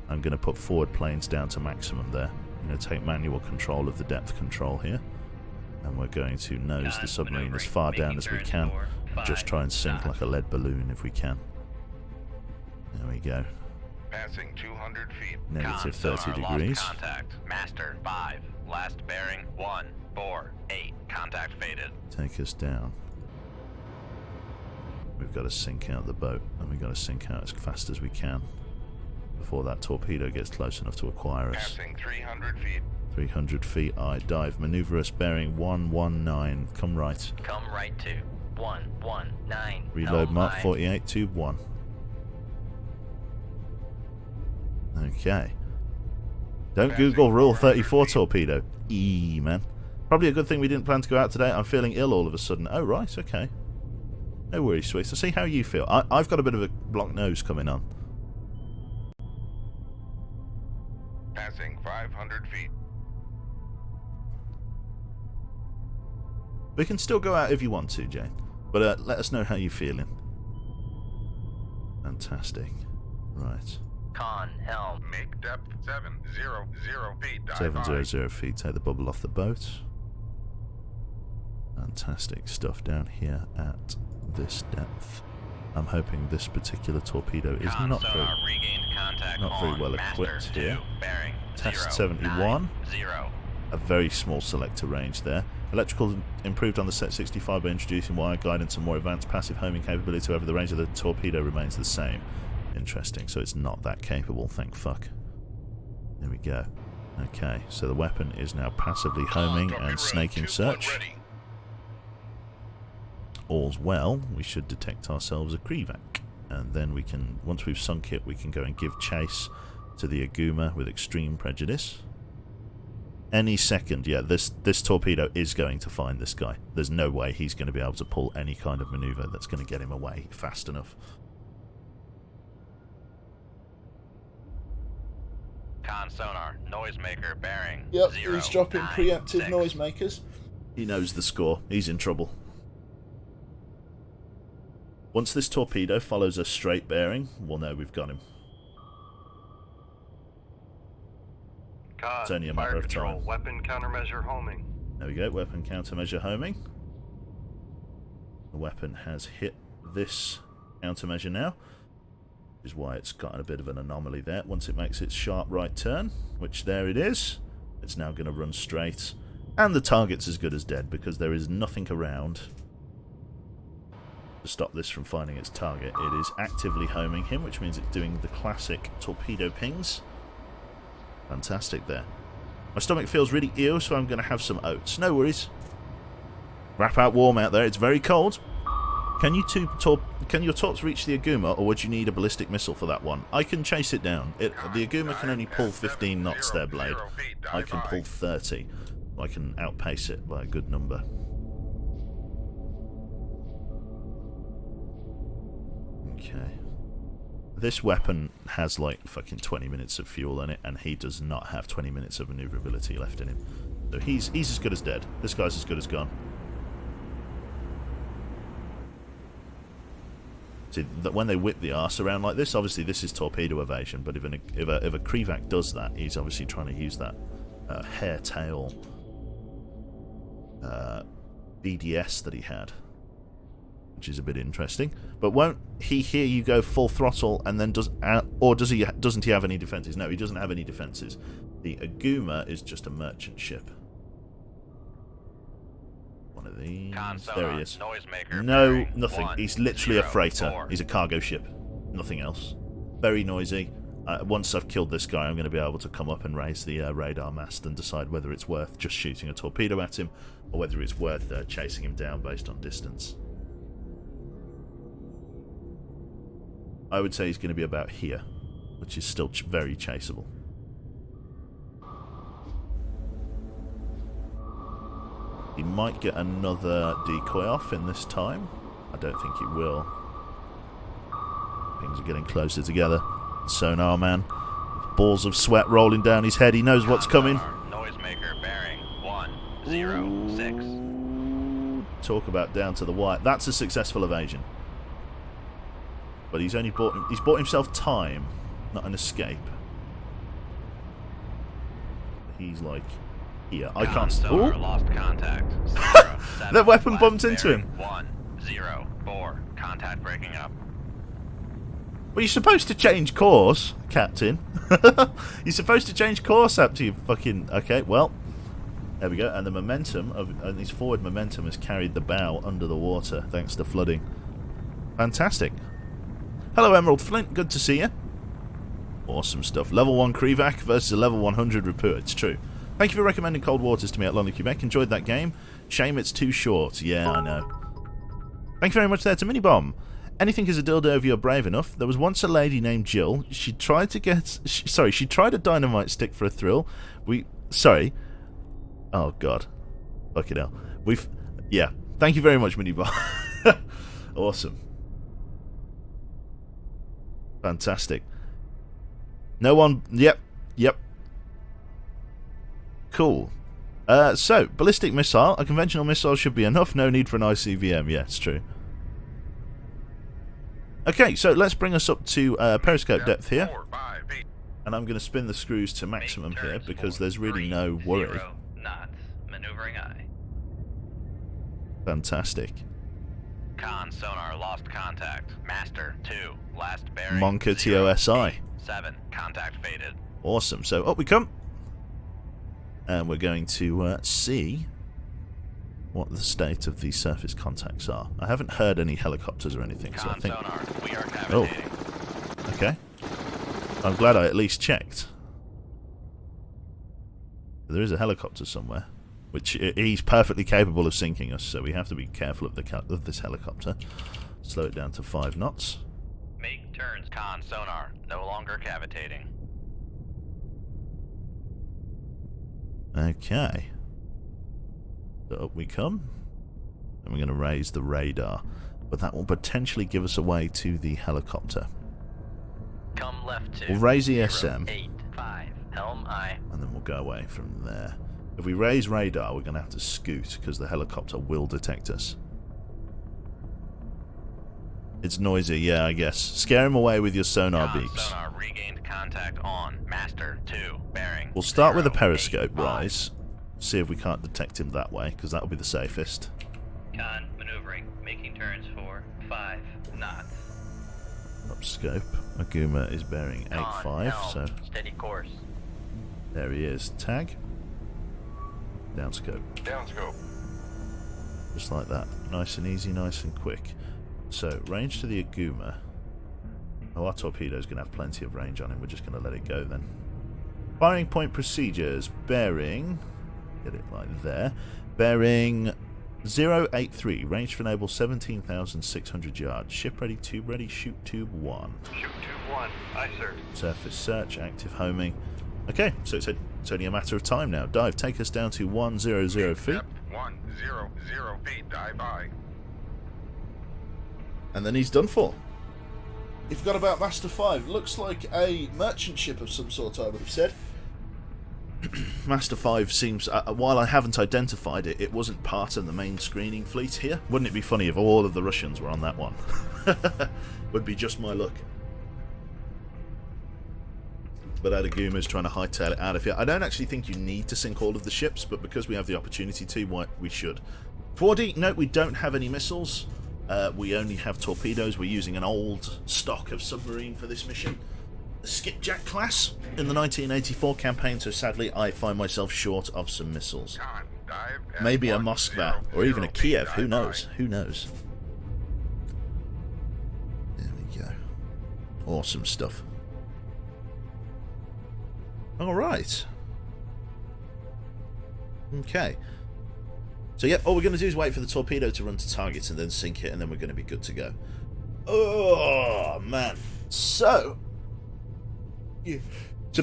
I'm going to put forward planes down to maximum there. I'm going to take manual control of the depth control here. And we're going to nose the submarine as far down as we can. And just try and sink like a lead balloon if we can. There we go. Passing 200 feet. Negative 30 Lost degrees. contact. Master 5. Last bearing 148. Contact faded. Take us down. We've got to sink out the boat, and we've got to sink out as fast as we can before that torpedo gets close enough to acquire us. Passing 300 feet. 300 feet, I dive. Maneuver us bearing 119. Come right. Come right to 119. Reload Helm Mark high. 48, tube 1. Okay. Don't Google Rule 34 torpedo. Man. Probably a good thing we didn't plan to go out today. I'm feeling ill all of a sudden. Oh, right, okay. No worries, sweet. So see how you feel. I've got a bit of a blocked nose coming on. Passing 500 feet. We can still go out if you want to, Jane. But let us know how you're feeling. Fantastic. Right. Con, helm. Make depth 700 feet. Dive 700 feet. Take the bubble off the boat. Fantastic stuff down here at this depth. I'm hoping this particular torpedo is Con not sonar regained contact very on well master equipped 2, here. bearing Test 090. 71. A very small selector range there. Electrical improved on the Set 65 by introducing wire guidance and more advanced passive homing capability. However, the range of the torpedo remains the same. Interesting. So it's not that capable. Thank fuck. There we go. Okay, so the weapon is now passively homing Torpedo and room, snaking tube 1 search. ready. All's well. We should detect ourselves a Krevac. And then we can, once we've sunk it, we can go and give chase to the Aguma with extreme prejudice. Any second, yeah, this torpedo is going to find this guy. There's no way he's going to be able to pull any kind of maneuver that's going to get him away fast enough. Con sonar noisemaker bearing. Yep, he's dropping 096. preemptive noisemakers. He knows the score. He's in trouble. Once this torpedo follows a straight bearing, we'll know we've got him. Con, It's only a matter fire of control, time. weapon countermeasure homing. There we go, weapon countermeasure homing. The weapon has hit this countermeasure now, which is why it's got a bit of an anomaly there. Once it makes its sharp right turn, which there it is, it's now going to run straight. And the target's as good as dead, because there is nothing around to stop this from finding its target. It is actively homing him, which means it's doing the classic torpedo pings. Fantastic there. My stomach feels really ill, so I'm going to have some oats. No worries. Wrap out warm out there. It's very cold. Can you can your torps reach the Aguma, or would you need a ballistic missile for that one? I can chase it down. The Aguma can only pull 15 knots their blade. I can pull 30. I can outpace it by a good number. Okay. This weapon has like fucking 20 minutes of fuel in it, and he does not have 20 minutes of maneuverability left in him. So he's as good as dead. This guy's as good as gone. See, that when they whip the arse around like this, obviously this is torpedo evasion, but if a Krivac does that, he's obviously trying to use that hair tail BDS that he had, which is a bit interesting. But won't he hear you go full throttle and then doesn't he have any defences? No, he doesn't have any defences. The Aguma is just a merchant ship. One of these. There he is. No, nothing. He's literally a freighter. He's a cargo ship. Nothing else. Very noisy. Once I've killed this guy, I'm going to be able to come up and raise the radar mast and decide whether it's worth just shooting a torpedo at him, or whether it's worth chasing him down based on distance. I would say he's going to be about here, which is still very chaseable. He might get another decoy off in this time. I don't think he will. Things are getting closer together. Sonar man, balls of sweat rolling down his head. He knows what's coming. Noisemaker bearing 106. Talk about down to the wire. That's a successful evasion. But he's bought himself time, not an escape. He's like here. I can't. Sonar lost contact. That weapon bumped into him. 104. Contact breaking up. Well, you're supposed to change course, Captain. You're supposed to change course after you fucking... Okay, well, there we go. And the momentum and his forward momentum has carried the bow under the water thanks to flooding. Fantastic. Hello, Emerald Flint. Good to see you. Awesome stuff. Level 1 Krivac versus a level 100 Rapua. It's true. Thank you for recommending Cold Waters to me at London, Quebec. Enjoyed that game. Shame it's too short. Yeah, I know. Thank you very much there to Minibomb. Anything is a dildo if you're brave enough. There was once a lady named Jill. She tried a dynamite stick for a thrill. Oh, God. Fucking hell. Yeah. Thank you very much, Minibomb. Awesome. Fantastic. No one... Yep. Cool. So, ballistic missile. A conventional missile should be enough. No need for an ICBM. Yeah, it's true. Okay, so let's bring us up to periscope depth here. And I'm going to spin the screws to maximum here because there's really no worry. 0 knots. Maneuvering eye. Fantastic. Con sonar lost contact. Master 2. Last bearing. Monka TOSI. 7. Contact faded. Awesome. So up we come. And we're going to see what the state of the surface contacts are. I haven't heard any helicopters or anything, so I think... Sonar, we are navigating. Oh. Okay. I'm glad I at least checked. There is a helicopter somewhere, which he's perfectly capable of sinking us, so we have to be careful of this helicopter. Slow it down to 5 knots. Make turns. Con sonar, no longer cavitating. Okay. So up we come. And we're going to raise the radar. But that will potentially give us a way to the helicopter. Come left to We'll raise ESM. 085. Helm eye. And then we'll go away from there. If we raise radar, we're going to have to scoot because the helicopter will detect us. It's noisy, yeah, I guess. Scare him away with your sonar beeps. Sonar regained contact on Master 2 bearing. We'll start with a 0, periscope 8, 5. rise. See if we can't detect him that way, because that'll be the safest. Con maneuvering. Making turns for 5 knots. Up scope. Aguma is bearing 85, so Steady course. there he is. Tag. Down scope. Downscope. Just like that. Nice and easy, nice and quick. So, range to the Aguma. Oh, our torpedo's going to have plenty of range on him. We're just going to let it go then. Firing point procedures. Bearing... Get it like there. Bearing 083, range to enable 17,600 yards. Ship ready, tube ready, shoot tube 1. Shoot tube 1. Aye, sir. Surface search, active homing. Okay, so it's only a matter of time now. Dive, take us down to 100 feet. Depth 100 feet. Dive by. And then he's done for. He forgot about Master 5. Looks like a merchant ship of some sort, I would have said. Master 5 seems, while I haven't identified it, it wasn't part of the main screening fleet here. Wouldn't it be funny if all of the Russians were on that one? Would be just my luck. But Adaguma's trying to hightail it out of here. I don't actually think you need to sink all of the ships, but because we have the opportunity to, we should. 4D, no, we don't have any missiles. We only have torpedoes. We're using an old stock of submarine for this mission. The Skipjack class in the 1984 campaign, so sadly I find myself short of some missiles. Con, dive at Maybe a 100 Moskva, or even a feet. Kiev, who Dive knows? by. Who knows? There we go. Awesome stuff. Alright. Okay. So yeah, all we're going to do is wait for the torpedo to run to target and then sink it, and then we're going to be good to go. Oh, man. So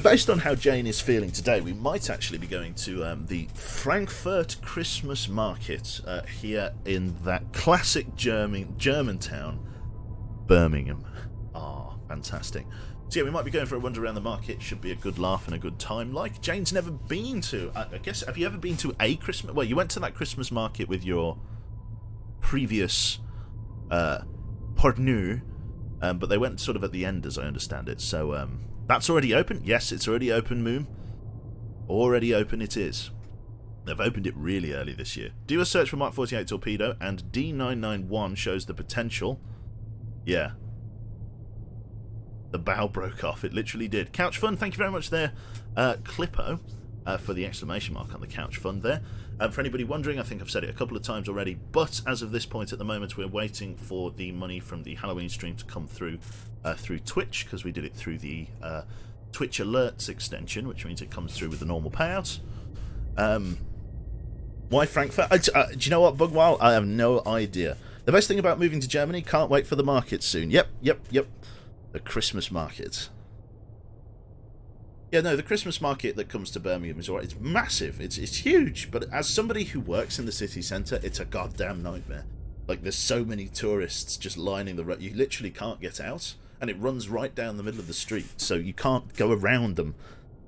based on how Jane is feeling today, we might actually be going to the Frankfurt Christmas market here in that classic German town, Birmingham. Ah, fantastic. So yeah, we might be going for a wander around the market. Should be a good laugh and a good time. Like, Jane's never been to, I guess, have you ever been to a Christmas? Well, you went to that Christmas market with your previous partner, but they went sort of at the end, as I understand it. So that's already open. Yes, it's already open, Moon. Already open it is. They've opened it really early this year. Do a search for Mark 48 torpedo, and D991 shows the potential. Yeah. The bow broke off. It literally did. Couch Fun, thank you very much there, Clippo, for the exclamation mark on the Couch Fund there. For anybody wondering, I think I've said it a couple of times already, but as of this point at the moment, we're waiting for the money from the Halloween stream to come through Twitch, because we did it through the Twitch Alerts extension, which means it comes through with the normal payouts. Why Frankfurt? Do you know what, Bugwile? I have no idea. The best thing about moving to Germany, can't wait for the market soon. Yep. The Christmas market. Yeah, no, the Christmas market that comes to Birmingham is alright. It's massive. It's huge. But as somebody who works in the city centre, it's a goddamn nightmare. Like, there's so many tourists just lining the road. You literally can't get out. And it runs right down the middle of the street. So you can't go around them.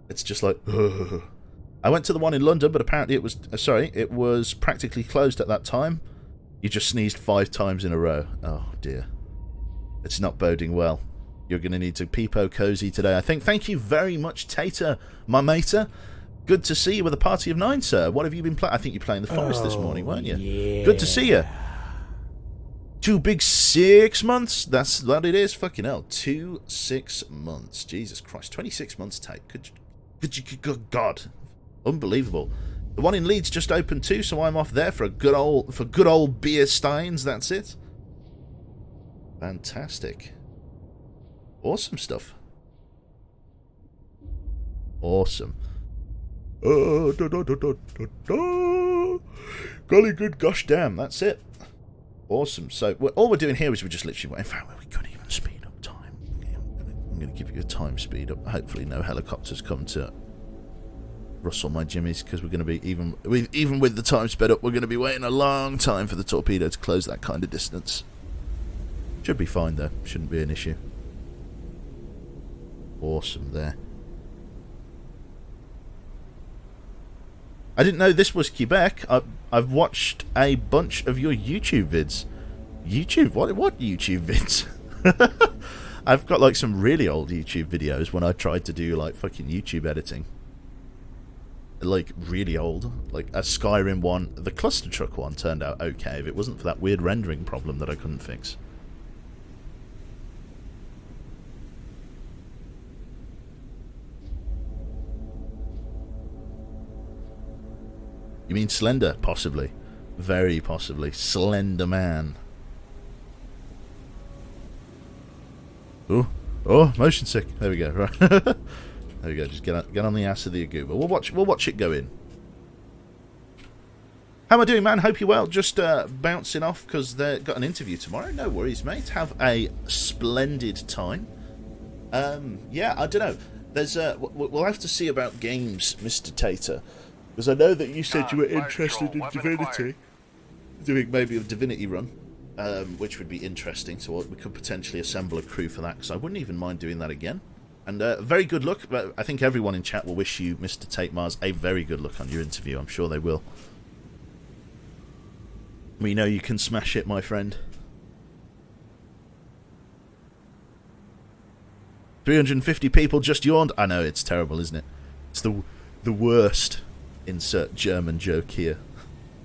It's just like, ugh. I went to the one in London, but apparently it was practically closed at that time. You just sneezed 5 times in a row. Oh, dear. It's not boding well. You're going to need to peepo cozy today, I think. Thank you very much, Tater, my mater. Good to see you with a party of 9, sir. What have you been playing? I think you were playing the Forest this morning, weren't you? Yeah. Good to see you. 2 big 6 months. That's what it is. Fucking hell. 2 6 months. Jesus Christ. 26 months take. Good God. Unbelievable. The one in Leeds just opened too, so I'm off there for good old beer steins. That's it. Fantastic. Awesome stuff. Awesome. Golly good gosh damn, that's it. Awesome. So all we're doing here is we're just literally, in fact, we couldn't even speed up time. I'm going to give you a time speed up. Hopefully no helicopters come to rustle my jimmies, because we're going to be, even with the time sped up, we're going to be waiting a long time for the torpedo to close that kind of distance. Should be fine though. Shouldn't be an issue. Awesome there. I didn't know this was Quebec. I've watched a bunch of your YouTube vids. YouTube? What YouTube vids? I've got like some really old YouTube videos when I tried to do like fucking YouTube editing. Like really old. Like a Skyrim one. The cluster truck one turned out okay if it wasn't for that weird rendering problem that I couldn't fix. You mean Slender? Possibly. Very possibly. Slender Man. Oh, motion sick. There we go. Right. There we go. Just get on the ass of the Aguba. We'll watch it go in. How am I doing, man? Hope you're well. Just bouncing off because they've got an interview tomorrow. No worries, mate. Have a splendid time. Yeah, I don't know. There's we'll have to see about games, Mr. Tater, because I know that you said you were interested in Divinity, doing maybe a Divinity run, which would be interesting. So we could potentially assemble a crew for that, because I wouldn't even mind doing that again. And very good luck. But I think everyone in chat will wish you, Mr. Tate Mars, a very good luck on your interview. I'm sure they will. We know you can smash it, my friend. 350 people just yawned. I know, it's terrible, isn't it? It's the worst. Insert German joke here.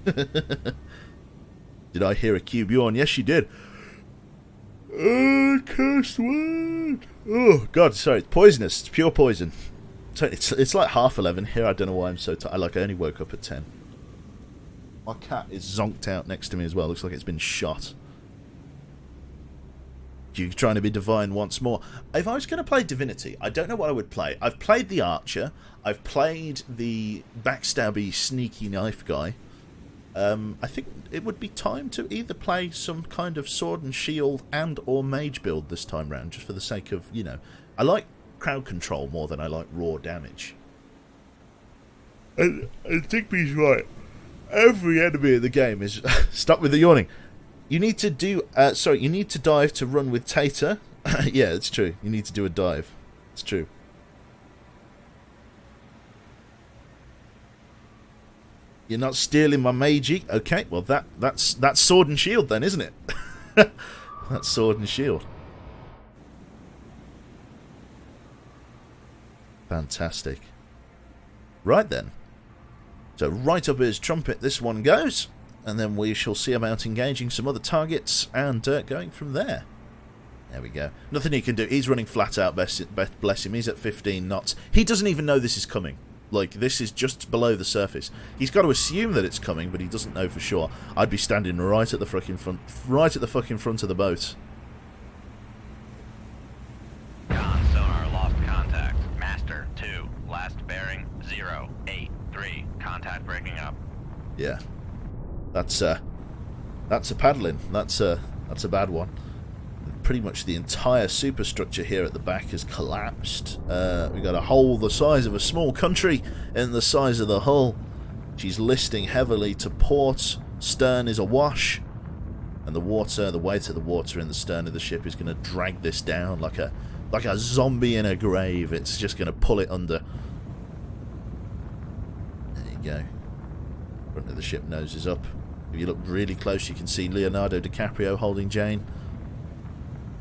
Did I hear a cube yawn? Yes, you did. Cursed word. Oh, God, sorry. It's poisonous. It's pure poison. So it's like 11:30 here. I don't know why I'm so tired. I only woke up at 10. My cat is zonked out next to me as well. Looks like it's been shot. You trying to be divine once more. If I was going to play Divinity, I don't know what I would play. I've played the Archer. I've played the backstabby, sneaky knife guy. I think it would be time to either play some kind of sword and shield and or mage build this time round, just for the sake of, you know, I like crowd control more than I like raw damage. And Digby's right. Every enemy in the game is... Stop with the yawning. You need to do... you need to dive to run with Tater. Yeah, it's true. You need to do a dive. It's true. You're not stealing my Meiji. Okay, well that's sword and shield then, isn't it? That's sword and shield. Fantastic. Right then. So right up his trumpet this one goes. And then we shall see about engaging some other targets and going from there. There we go. Nothing he can do. He's running flat out, bless him. He's at 15 knots. He doesn't even know this is coming. Like, this is just below the surface. He's got to assume that it's coming, but he doesn't know for sure. I'd be standing right at the fucking front of the boat. Con sonar lost contact. Master 2, last bearing 083. Contact breaking up. Yeah. That's a paddling. That's a bad one. Pretty much the entire superstructure here at the back has collapsed. We've got a hole the size of a small country in the size of the hull. She's listing heavily to port. Stern is awash. And the weight of the water in the stern of the ship is going to drag this down like a zombie in a grave. It's just going to pull it under. There you go. Front of the ship nose is up. If you look really close, you can see Leonardo DiCaprio holding Jane.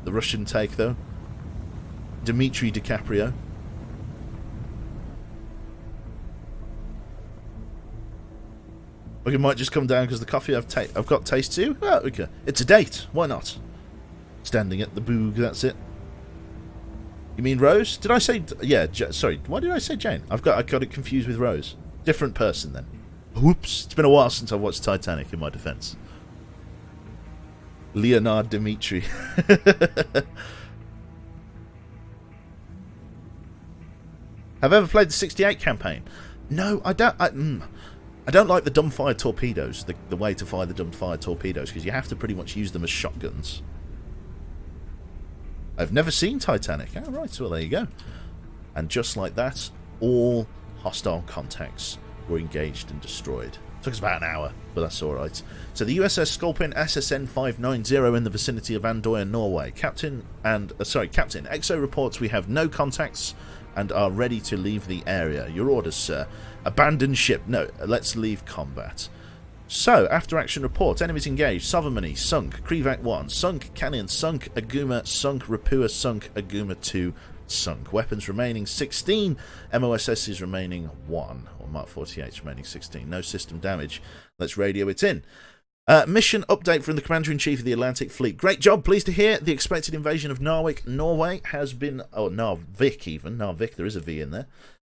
The Russian take, though. Dmitry DiCaprio. Look, it might just come down because the coffee I've got taste too. Oh, okay. It's a date. Why not? Standing at the boog, that's it. You mean Rose? Did I say... Yeah, sorry. Why did I say Jane? I got it confused with Rose. Different person, then. Whoops. It's been a while since I've watched Titanic, in my defense. Leonard Dimitri. Have I ever played the 68 campaign? No, I don't. I don't like the dumbfire torpedoes, the way to fire the dumbfire torpedoes, because you have to pretty much use them as shotguns. I've never seen Titanic. Oh, right, well, there you go. And just like that, all hostile contacts were engaged and destroyed. Took us about an hour, but that's alright. So the USS Sculpin SSN 590 in the vicinity of Andøya, Norway. Captain, EXO reports we have no contacts and are ready to leave the area. Your orders, sir. Abandon ship. No, let's leave combat. So, after action report. Enemies engaged. Sovereignty sunk. Krivak 1 sunk. Canyon sunk. Aguma sunk. Rapua sunk. Aguma 2 sunk. Weapons remaining 16. MOSSs remaining 1. Or Mark 48 remaining 16. No system damage. Let's radio it in. Mission update from the Commander-in-Chief of the Atlantic Fleet. Great job. Pleased to hear the expected invasion of Narvik, Norway has been... Oh, Narvik even. Narvik, there is a V in there.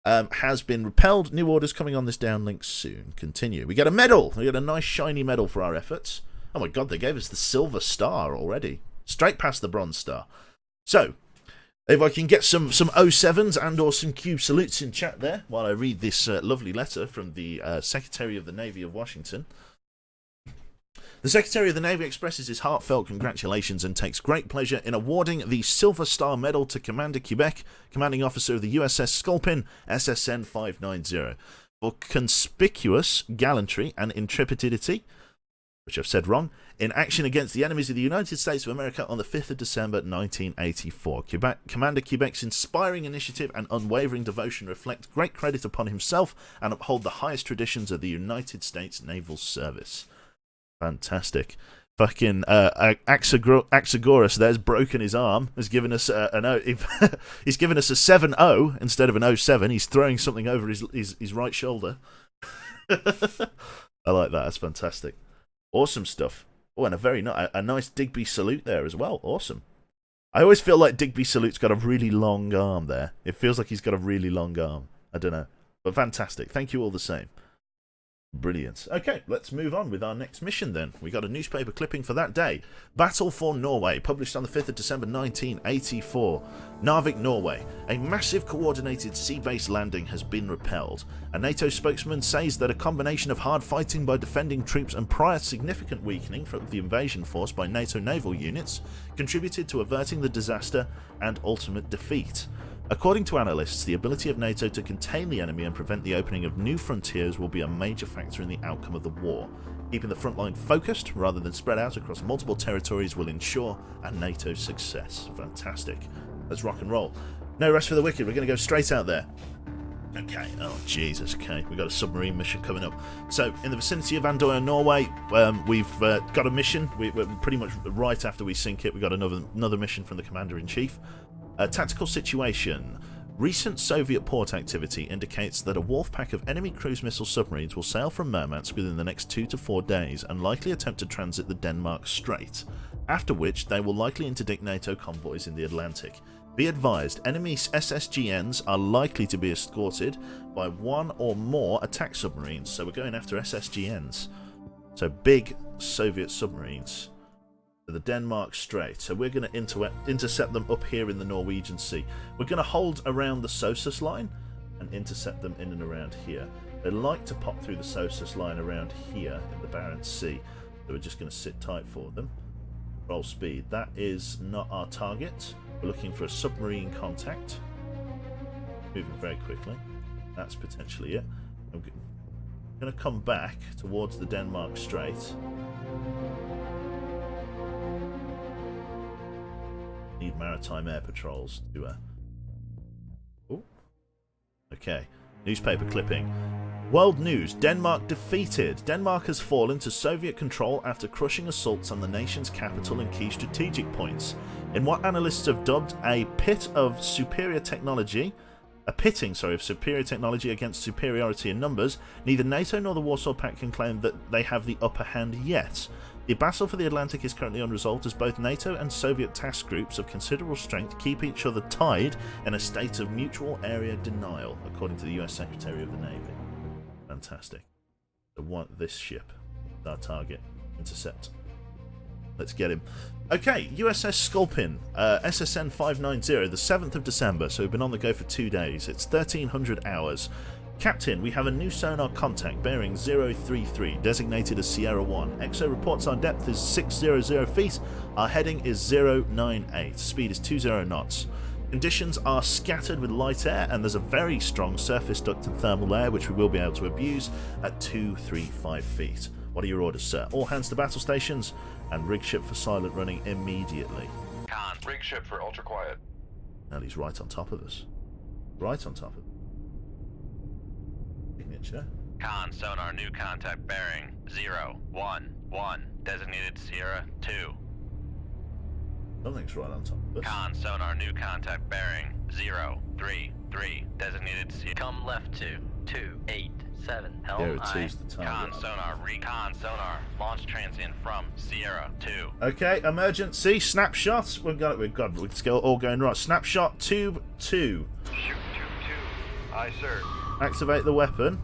Has been repelled. New orders coming on this downlink soon. Continue. We get a medal. We get a nice shiny medal for our efforts. Oh my god, they gave us the silver star already. Straight past the bronze star. So, if I can get some 07s and or some Q salutes in chat there while I read this lovely letter from the Secretary of the Navy of Washington. The Secretary of the Navy expresses his heartfelt congratulations and takes great pleasure in awarding the Silver Star Medal to Commander Quebec, commanding officer of the USS Sculpin, SSN 590, for conspicuous gallantry and intrepidity, which I've said wrong, in action against the enemies of the United States of America on the 5th of December 1984. Commander Quebec's inspiring initiative and unwavering devotion reflect great credit upon himself and uphold the highest traditions of the United States Naval Service. Fantastic. Fucking Axagoras there's broken his arm, has given us he's given us a 7-0 instead of an 07. He's throwing something over his right shoulder. I like that. That's fantastic. Awesome stuff. Oh, and a nice Digby salute there as well. Awesome. I always feel like Digby salute's got a really long arm there. It feels like he's got a really long arm. I don't know. But fantastic. Thank you all the same. Brilliant. Okay, let's move on with our next mission then. We got a newspaper clipping for that day. Battle for Norway, published on the 5th of December 1984. Narvik, Norway. A massive coordinated sea-based landing has been repelled. A NATO spokesman says that a combination of hard fighting by defending troops and prior significant weakening from the invasion force by NATO naval units contributed to averting the disaster and ultimate defeat. According to analysts, the ability of NATO to contain the enemy and prevent the opening of new frontiers will be a major factor in the outcome of the war. Keeping the front line focused rather than spread out across multiple territories will ensure a NATO success. Fantastic. Let's rock and roll. No rest for the wicked. We're going to go straight out there. Okay. Oh, Jesus. Okay. We've got a submarine mission coming up. So, in the vicinity of Andøya, Norway, we've got a mission. We're pretty much right after we sink it. We've got another mission from the Commander-in-Chief. A tactical situation. Recent Soviet port activity indicates that a wolf pack of enemy cruise missile submarines will sail from Murmansk within the next 2 to 4 days and likely attempt to transit the Denmark Strait, after which they will likely interdict NATO convoys in the Atlantic. Be advised, enemy SSGNs are likely to be escorted by one or more attack submarines, so we're going after SSGNs. So big Soviet submarines. The Denmark Strait. So we're going to intercept them up here in the Norwegian Sea. We're going to hold around the SOSUS line and intercept them in and around here. They like to pop through the SOSUS line around here in the Barents Sea. So we're just going to sit tight for them. Roll speed. That is not our target. We're looking for a submarine contact. Moving very quickly. That's potentially it. I'm going to come back towards the Denmark Strait. Need maritime air patrols to Oh. Okay. Newspaper clipping. World news. Denmark defeated. Denmark has fallen to Soviet control after crushing assaults on the nation's capital and key strategic points. In what analysts have dubbed a pitting of superior technology against superiority in numbers, neither NATO nor the Warsaw Pact can claim that they have the upper hand yet. The battle for the Atlantic is currently unresolved as both NATO and Soviet task groups of considerable strength keep each other tied in a state of mutual area denial, according to the US Secretary of the Navy. Fantastic. So want this ship. Our target. Intercept. Let's get him. Okay, USS Sculpin, SSN 590, the 7th of December, so we've been on the go for 2 days. It's 1300 hours. Captain, we have a new sonar contact bearing 033, designated as Sierra 1. EXO reports our depth is 600 feet, our heading is 098, speed is 20 knots. Conditions are scattered with light air, and there's a very strong surface duct and thermal air which we will be able to abuse at 235 feet. What are your orders, sir? All hands to battle stations, and rig ship for silent running immediately. Con. Rig ship for ultra quiet. And he's right on top of us. Right on top of us. Signature. Con, sonar, new contact bearing 011, designated Sierra 2. Something's right on top of us. Con, sonar, new contact bearing 033, designated Sierra. Come left to 287. Helm Sierra aye. 2's the target. Con, sonar, recon, sonar, launch transient from Sierra 2. Okay, emergency, snapshot. We've got it, it's all going right. Snapshot tube 2. Shoot, tube 2. Aye, sir. Activate the weapon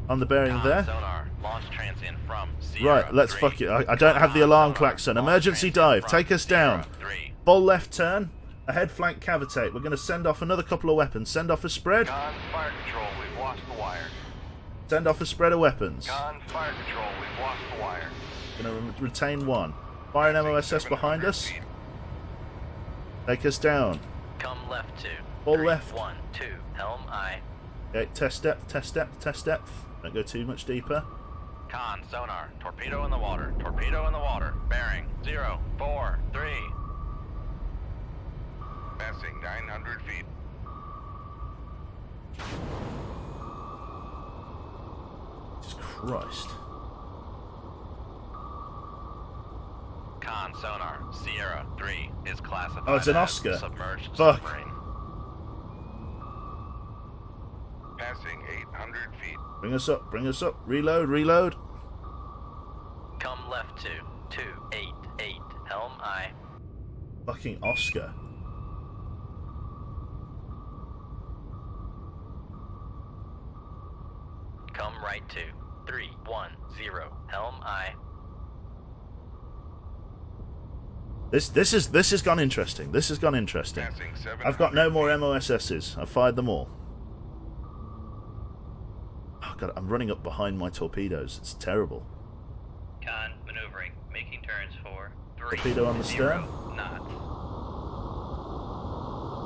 on the bearing Con, there. sonar, launch transient from Sierra Right, let's 3. fuck it. I don't have the alarm klaxon. Emergency dive, take us down. Sierra 3. Full left turn, ahead flank cavitate. We're going to send off another couple of weapons. Send off a spread. Con, fire control, we've lost the wire. Send off a spread of weapons. Con, fire control, we've lost the wire. Gonna retain 1. Fire an MOSS behind us. Take us down. Come left 2. All 3, left. 1, 2. Helm I. Okay, test depth, test depth, test depth. Don't go too much deeper. Con, sonar, torpedo in the water, torpedo in the water, bearing 0, 4, 3. Passing 900 feet. Jesus Christ. Con, sonar, Sierra 3 is classified Oh, it's an as Oscar. submerged Fuck. submarine. Passing 800 feet. Bring us up, bring us up. Reload, reload. Come left 2. 2, 8, 8. Helm I. Fucking Oscar. Come right 2. 3, 1, 0. Helm I. This has gone interesting. This has gone interesting. Passing 700 I've got no more feet. MOSSs. I've fired them all. Oh god, I'm running up behind my torpedoes. It's terrible. Con, maneuvering. Making turns for 3, Torpedo on the 0 stern. knots.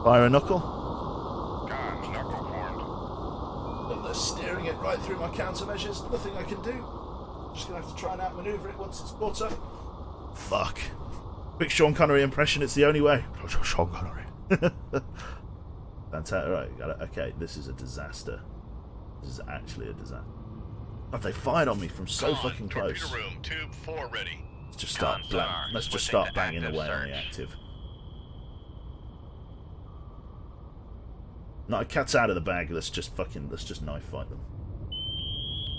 Fire a knuckle. Con, knuckle formed. But they're steering it right through my countermeasures. Nothing I can do. Just gonna have to try and outmaneuver it once it's caught up. Fuck. Quick Sean Connery impression. It's the only way. Sean Connery. Fantastic. Right, got it. Okay, this is a disaster. This is actually a disaster. God, they fired on me from so Con, fucking close. torpedo room, tube 4 ready. Let's just Con, start. sonar, Let's just switching start to banging active away on the search. active. Not a cat's out of the bag. Let's just knife fight them.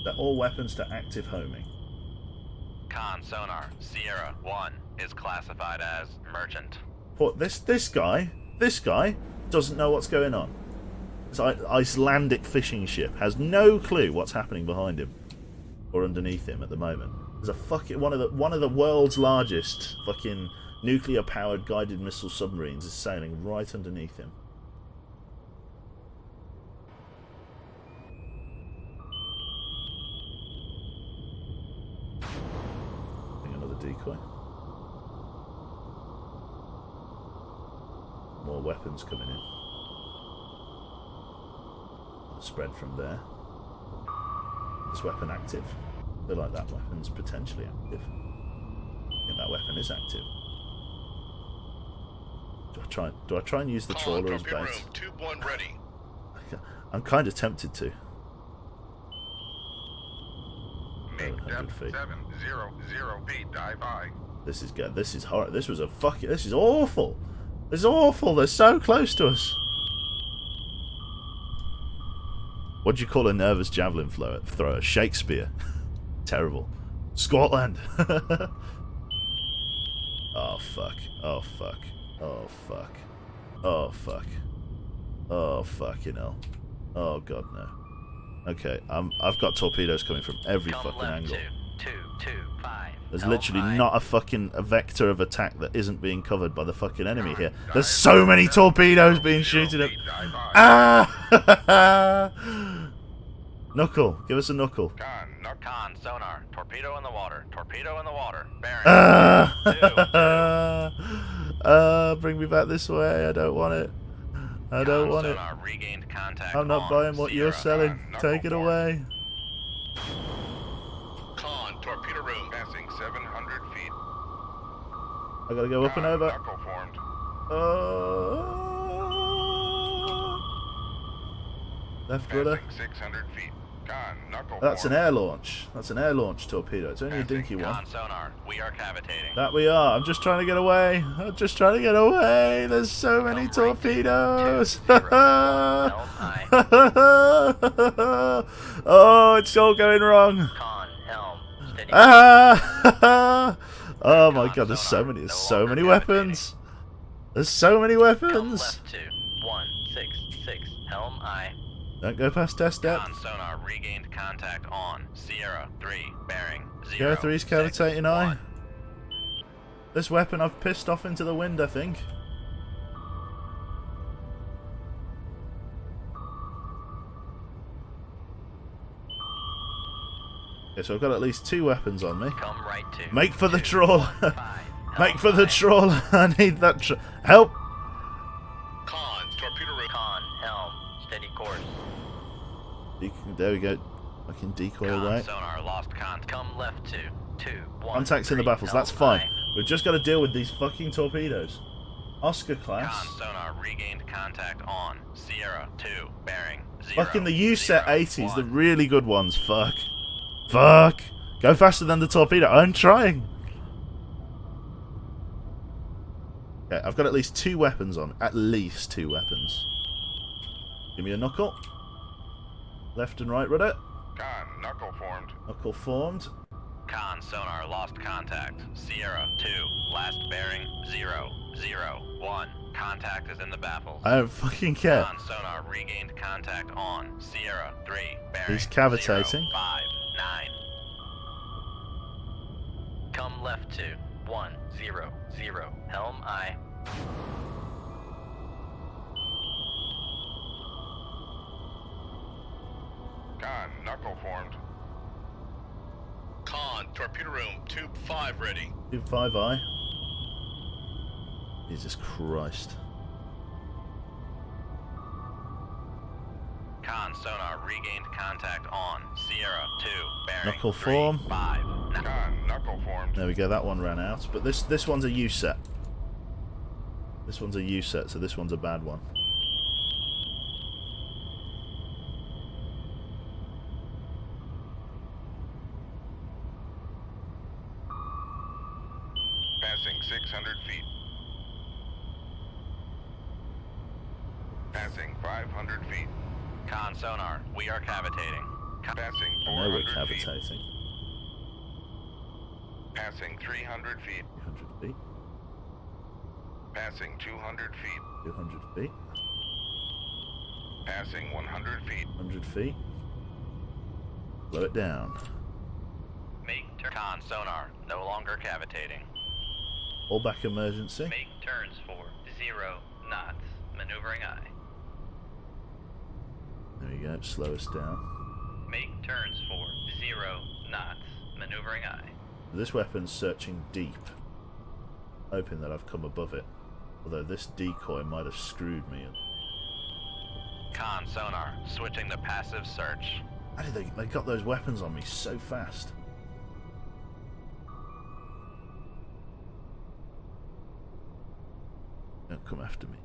They're all weapons to active homing. Con, sonar, Sierra 1 is classified as merchant. But this guy doesn't know what's going on. This Icelandic fishing ship has no clue what's happening behind him or underneath him at the moment. There's a fucking one of the world's largest fucking nuclear-powered guided missile submarines is sailing right underneath him. Another decoy. More weapons coming in. Spread from there. This weapon active. I feel like that weapon's potentially active. I think that weapon is active. Do I try and use the Con, trawler as torpedo bait? room, tube 1 ready. I'm kind of tempted to. Make 700 depth feet. 700 feet. Dive high. This is good. This is horrible. This was a fucking. This is awful. This is awful. They're so close to us. What do you call a nervous javelin thrower? Shakespeare. Terrible. Scotland. Oh fuck. Oh fuck. Oh fuck. Oh fuck. Oh fucking hell. Oh god no. Okay, I've got torpedoes coming from every Come fucking left angle. 2, 2, 2, 5. There's Helm literally I. not a vector of attack that isn't being covered by the fucking enemy here. There's so many torpedoes being shooted at. Dive high. Ah! Knuckle, give us a knuckle. Con, sonar, torpedo in the water, torpedo in the water, bearing. Bring me back this way. I don't want it. I don't want it. Sonar regained contact. I'm not on buying what you're Sierra. selling. Take it away. Con, torpedo room. Passing 700 feet. I gotta go up and over. Knuckle formed. Left rudder. Passing 600 feet. Con, knuckle That's an formed. air launch. That's an air launch torpedo. It's only a dinky one. Con, sonar, we are cavitating. That we are. I'm just trying to get away. I'm just trying to get away. There's so many torpedoes. Oh, it's all going wrong. Con, helm. Steady. Ah! Oh my god, there's so sonar, many. There's no so longer many cavitating. weapons. There's so many Come weapons. left 2, 1, 6, 6. Helm I. Don't go past test Con, depth. sonar regained contact on Sierra 3, bearing 0. Sierra 3's 6, cavitating eye. 1. This weapon I've pissed off into the wind, I think. Okay, so I've got at least 2 weapons on me. Come right to. Make for the 2, trawler. 5, Make for the Helm trawler. I need that. Help! Con, torpedo room. Con, helm, steady course. There we go. I can decoy Con away. sonar lost contact. Come left to 2, 1. Contacts in the 3, battles. That's helm fine. aye. We've just got to deal with these fucking torpedoes. Oscar Con class. sonar regained contact on Sierra 2, bearing 0. Fucking the U-set 0, 80s, the 1. really good ones. Fuck. Fuck. Go faster than the torpedo. I'm trying. Okay, I've got at least 2 weapons on. At least 2 weapons. Give me a knuckle. Left and right rudder. Con, knuckle formed. Knuckle formed. Con sonar lost contact. Sierra 2, last bearing 0, 0, 1. Contact is in the baffles. I don't fucking care. Con sonar regained contact on Sierra 3, bearing He's cavitating. 0, 5, 9. Come left to 1, 0, 0. Helm aye. Con, knuckle formed. Con, torpedo room. Tube 5 ready. Tube 5i. Jesus Christ. Con sonar regained contact on Sierra 2, bearing Knuckle 3, form. 5, 9. Con, knuckle formed. There we go, that one ran out. But this one's a U-set. This one's a U-set, so this one's a bad one. Passing 600 feet. Passing 500 feet. Con sonar, we are cavitating. Passing I know we're 400 feet. cavitating. Passing 300 feet. 300 feet. Passing 200 feet. 200 feet. Passing 100 feet. 100 feet. Slow it down. Make turn. Con sonar, no longer cavitating. All back emergency. Make turns for 0 knots. Maneuvering aye. There we go, slow us down. Make turns for 0 knots. Maneuvering aye. This weapon's searching deep. Hoping that I've come above it. Although this decoy might have screwed me. Con sonar, switching to passive search. How did they got those weapons on me so fast? Don't come after me.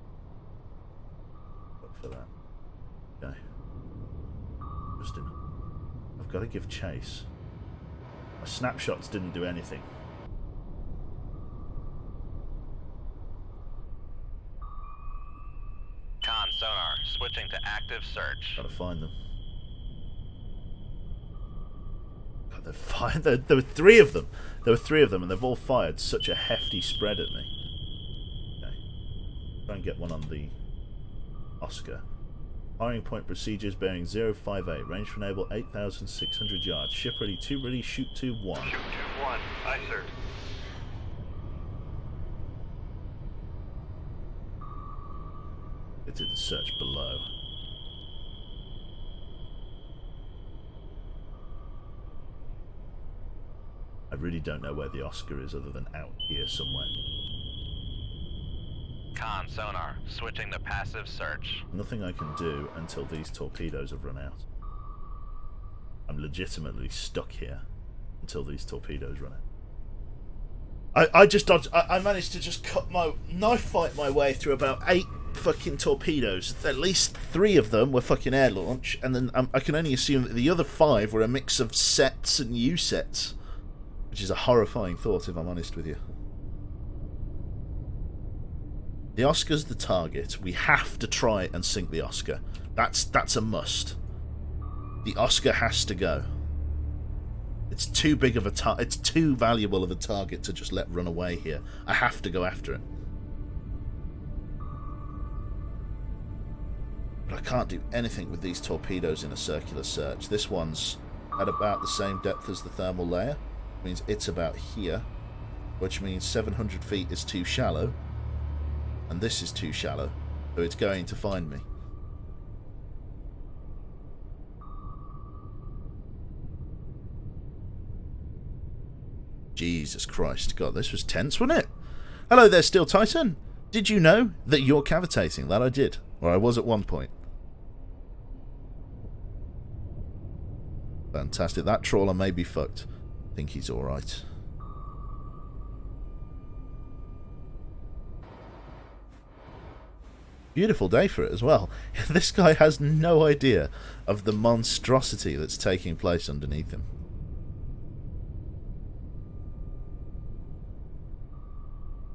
Look for that. Okay. Just in. I've got to give chase. My snapshots didn't do anything. Con sonar, switching to active search. Gotta find them. God, they're fired. There were 3 of them. There were 3 of them, and they've all fired such a hefty spread at me. Okay. Try and get one on the Oscar. Firing point procedures bearing 058. Range to enable 8,600 yards. Ship ready, 2 ready, shoot 2, 1. Shoot 2, 1. Aye, sir. It did the search below. I really don't know where the Oscar is other than out here somewhere. Con sonar, switching to passive search. Nothing I can do until these torpedoes have run out. I'm legitimately stuck here until these torpedoes run out. I just dodged. I managed to just knife fight my way through about 8 fucking torpedoes. At least 3 of them were fucking air launch, and then I can only assume that the other 5 were a mix of sets and U-sets, which is a horrifying thought if I'm honest with you. The Oscar's the target. We have to try and sink the Oscar. That's a must. The Oscar has to go. It's too big of a it's too valuable of a target to just let run away here. I have to go after it. But I can't do anything with these torpedoes in a circular search. This one's at about the same depth as the thermal layer. Means it's about here, which means 700 feet is too shallow. And this is too shallow, so it's going to find me. Jesus Christ. God, this was tense, wasn't it? Hello there, Steel Titan. Did you know that you're cavitating? That I did. Or I was at one point. Fantastic. That trawler may be fucked. I think he's alright. Beautiful day for it as well. This guy has no idea of the monstrosity that's taking place underneath him.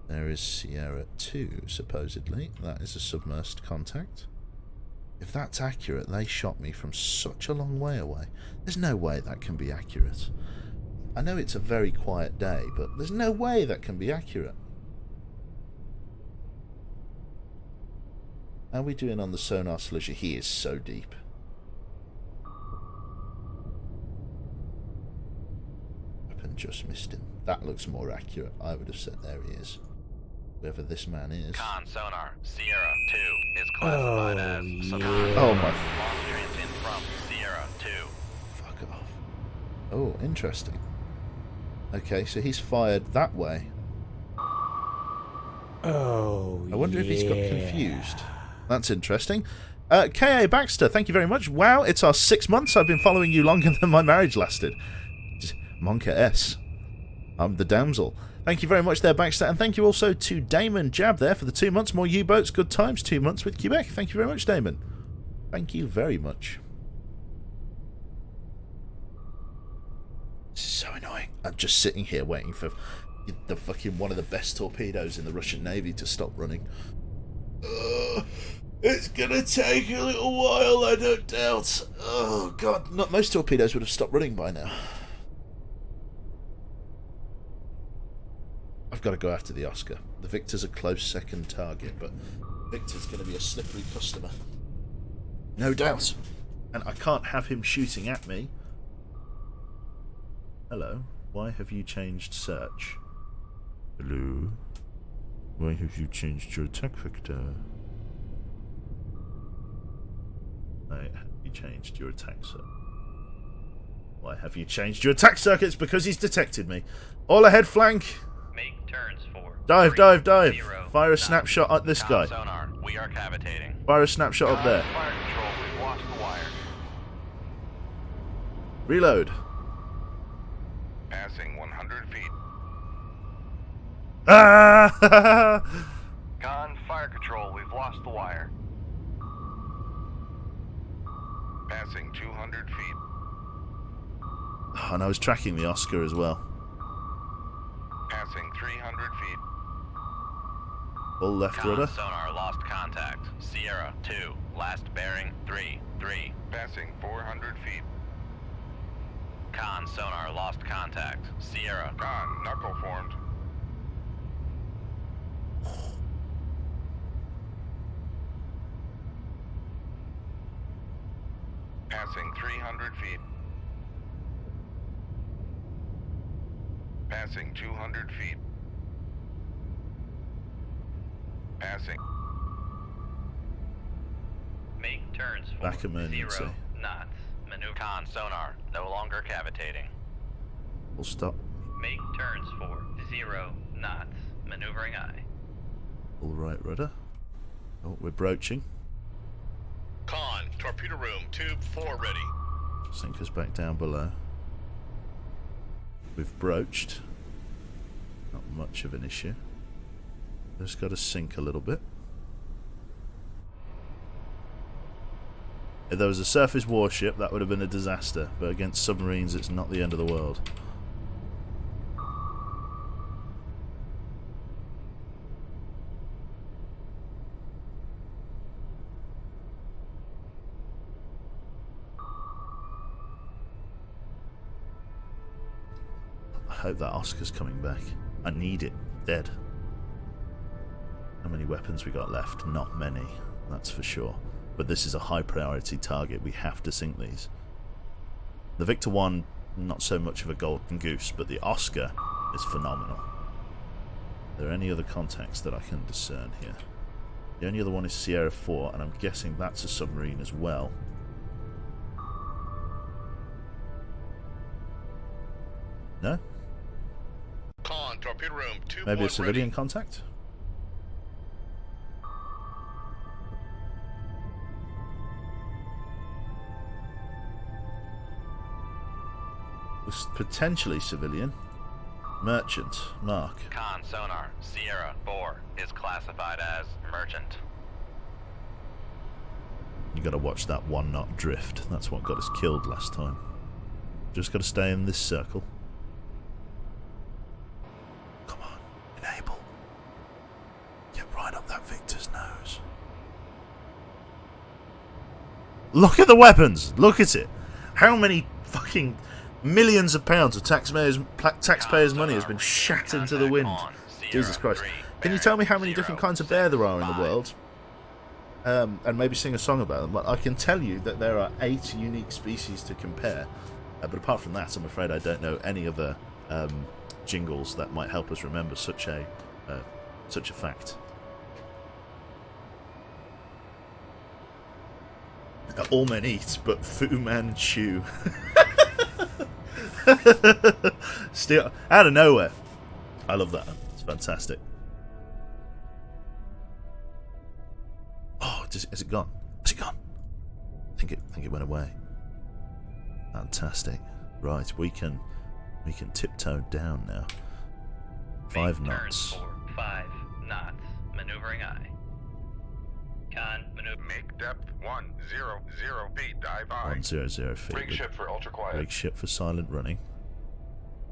There is Sierra 2, supposedly. That is a submersed contact. If that's accurate, they shot me from such a long way away. There's no way that can be accurate. I know it's a very quiet day, but there's no way that can be accurate. How are we doing on the sonar solution? He is so deep. Weapon just missed him. That looks more accurate. I would have said there he is. Whoever this man is. Con sonar, Sierra 2 is classified as submerged. Oh my. Launch transient from Sierra 2. Fuck off. Oh, interesting. Okay, so he's fired that way. Oh, I wonder if he's got confused. That's interesting. K.A. Baxter, thank you very much. Wow, it's our 6 months. I've been following you longer than my marriage lasted. Monka S. I'm the damsel. Thank you very much there, Baxter. And thank you also to Damon Jab there for the 2 months. More U-boats, good times. 2 months with Quebec. Thank you very much, Damon. Thank you very much. This is so annoying. I'm just sitting here waiting for the fucking one of the best torpedoes in the Russian Navy to stop running. It's gonna take a little while, I don't doubt. Oh god, not most torpedoes would have stopped running by now. I've got to go after the Oscar. The Victor's a close second target, but Victor's going to be a slippery customer. No doubt. And I can't have him shooting at me. Hello. Why have you changed search? Hello. Why have you changed your attack vector? Why have you changed your attack circuit? Why have you changed your attack circuits? Because he's detected me. All ahead flank. Make turns for Dive, dive, dive. 0, Fire a snapshot at this guy. Sonar, we are cavitating. Fire a snapshot up there. Fire control, we've lost the wire. Reload. Passing 100 feet. Ah! Con, fire control, we've lost the wire. Passing 200 feet. And I was tracking the Oscar as well. Passing 300 feet. Full left Con rudder. sonar lost contact. Sierra 2, last bearing 3. Passing 400 feet. Con sonar lost contact. Sierra. Con, knuckle formed. Passing 300 feet. Passing 200 feet. Passing. Make turns for Back emergency. 0 knots. Maneuver. Con sonar, no longer cavitating. We'll stop. Make turns for 0 knots. Maneuvering I. Full right rudder. Oh, we're broaching. Con, torpedo room, tube 4 ready. Sink us back down below. We've broached. Not much of an issue. Just got to sink a little bit. If there was a surface warship, that would have been a disaster. But against submarines, it's not the end of the world. I hope that Oscar's coming back. I need it. Dead. How many weapons we got left? Not many. That's for sure. But this is a high priority target. We have to sink these. The Victor 1, not so much of a golden goose, but the Oscar is phenomenal. Are there any other contacts that I can discern here? The only other one is Sierra 4, and I'm guessing that's a submarine as well. No? Maybe a point civilian ready. contact? Was potentially civilian. Merchant. Mark. Con sonar, Sierra 4 is classified as merchant. You gotta watch that 1 knot drift. That's what got us killed last time. Just gotta stay in this circle. Come on. Enable. Get right up that Victor's nose. Look at the weapons! Look at it! How many fucking millions of pounds of taxpayers' money has been shat into the wind? Jesus Christ. Can you tell me how many different kinds of bear there are in the world? And maybe sing a song about them. But I can tell you that there are 8 unique species to compare. But apart from that, I'm afraid I don't know any other jingles that might help us remember such a fact. All men eat, but Fu Manchu. Still out of nowhere. I love that. It's fantastic. Oh, is it gone? Is it gone? I think it went away. Fantastic. Right, we can tiptoe down now. 5 Make knots. turns for 5 knots. Maneuvering eye. Con, maneuver. Make depth 100 feet. Dive I. 100 feet. Rig ship for ultra quiet. Rig ship for silent running.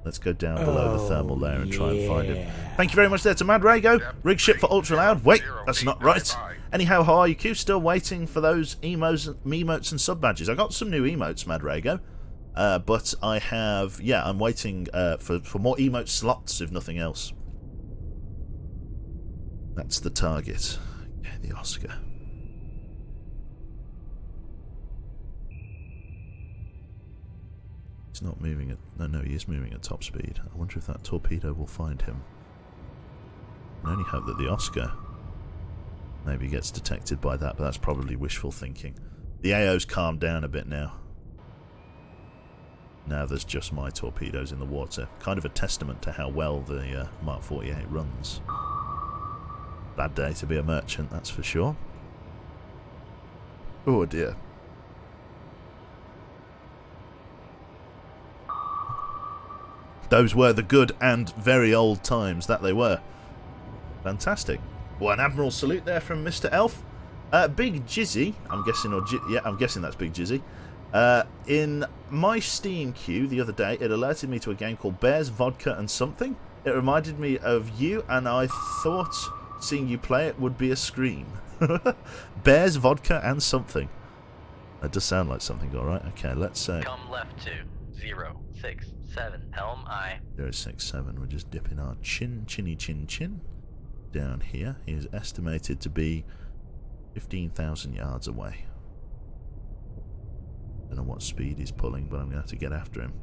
Let's go down below the thermal layer and try and find him. Thank you very much there to Mad Rago. Rig ship for ultra loud. Wait, that's not right. Anyhow, how are you, Q? Still waiting for those emotes and sub badges. I got some new emotes, Mad Rago. But I have, I'm waiting for more emote slots, if nothing else. That's the target. Okay, the Oscar. He's not moving at... No, he is moving at top speed. I wonder if that torpedo will find him. I only hope that the Oscar maybe gets detected by that, but that's probably wishful thinking. The AO's calmed down a bit now. Now there's just my torpedoes in the water. Kind of a testament to how well the Mark 48 runs. Bad day to be a merchant, that's for sure. Oh dear. Those were the good and very old times, that they were. Fantastic. Well, an Admiral salute there from Mr. Elf. Big Jizzy, I'm guessing, I'm guessing that's Big Jizzy. In my Steam queue the other day, it alerted me to a game called Bears, Vodka and Something. It reminded me of you, and I thought seeing you play it would be a scream. Bears, Vodka and Something. That does sound like something, alright. Okay, let's say... Come left to 067. Helm I. 067. We're just dipping our chinny chin down here. He is estimated to be 15,000 yards away. Don't know what speed he's pulling, but I'm going to have to get after him.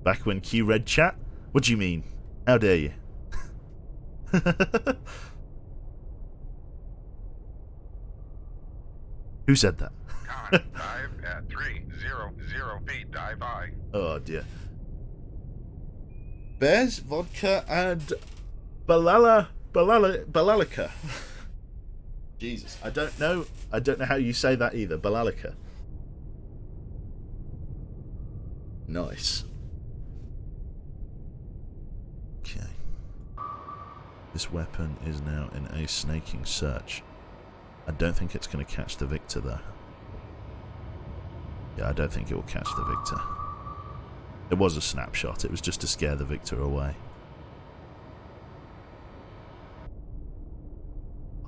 Back when Q read chat? What do you mean? How dare you? Who said that? Con, dive at 300 feet. Dive I. Oh dear. Bears, vodka, and Balalika. Jesus, I don't know how you say that either. Balalika. Nice. Okay. This weapon is now in a snaking search. I don't think it's going to catch the Victor though. Yeah, I don't think it will catch the Victor. It was a snapshot. It was just to scare the Victor away.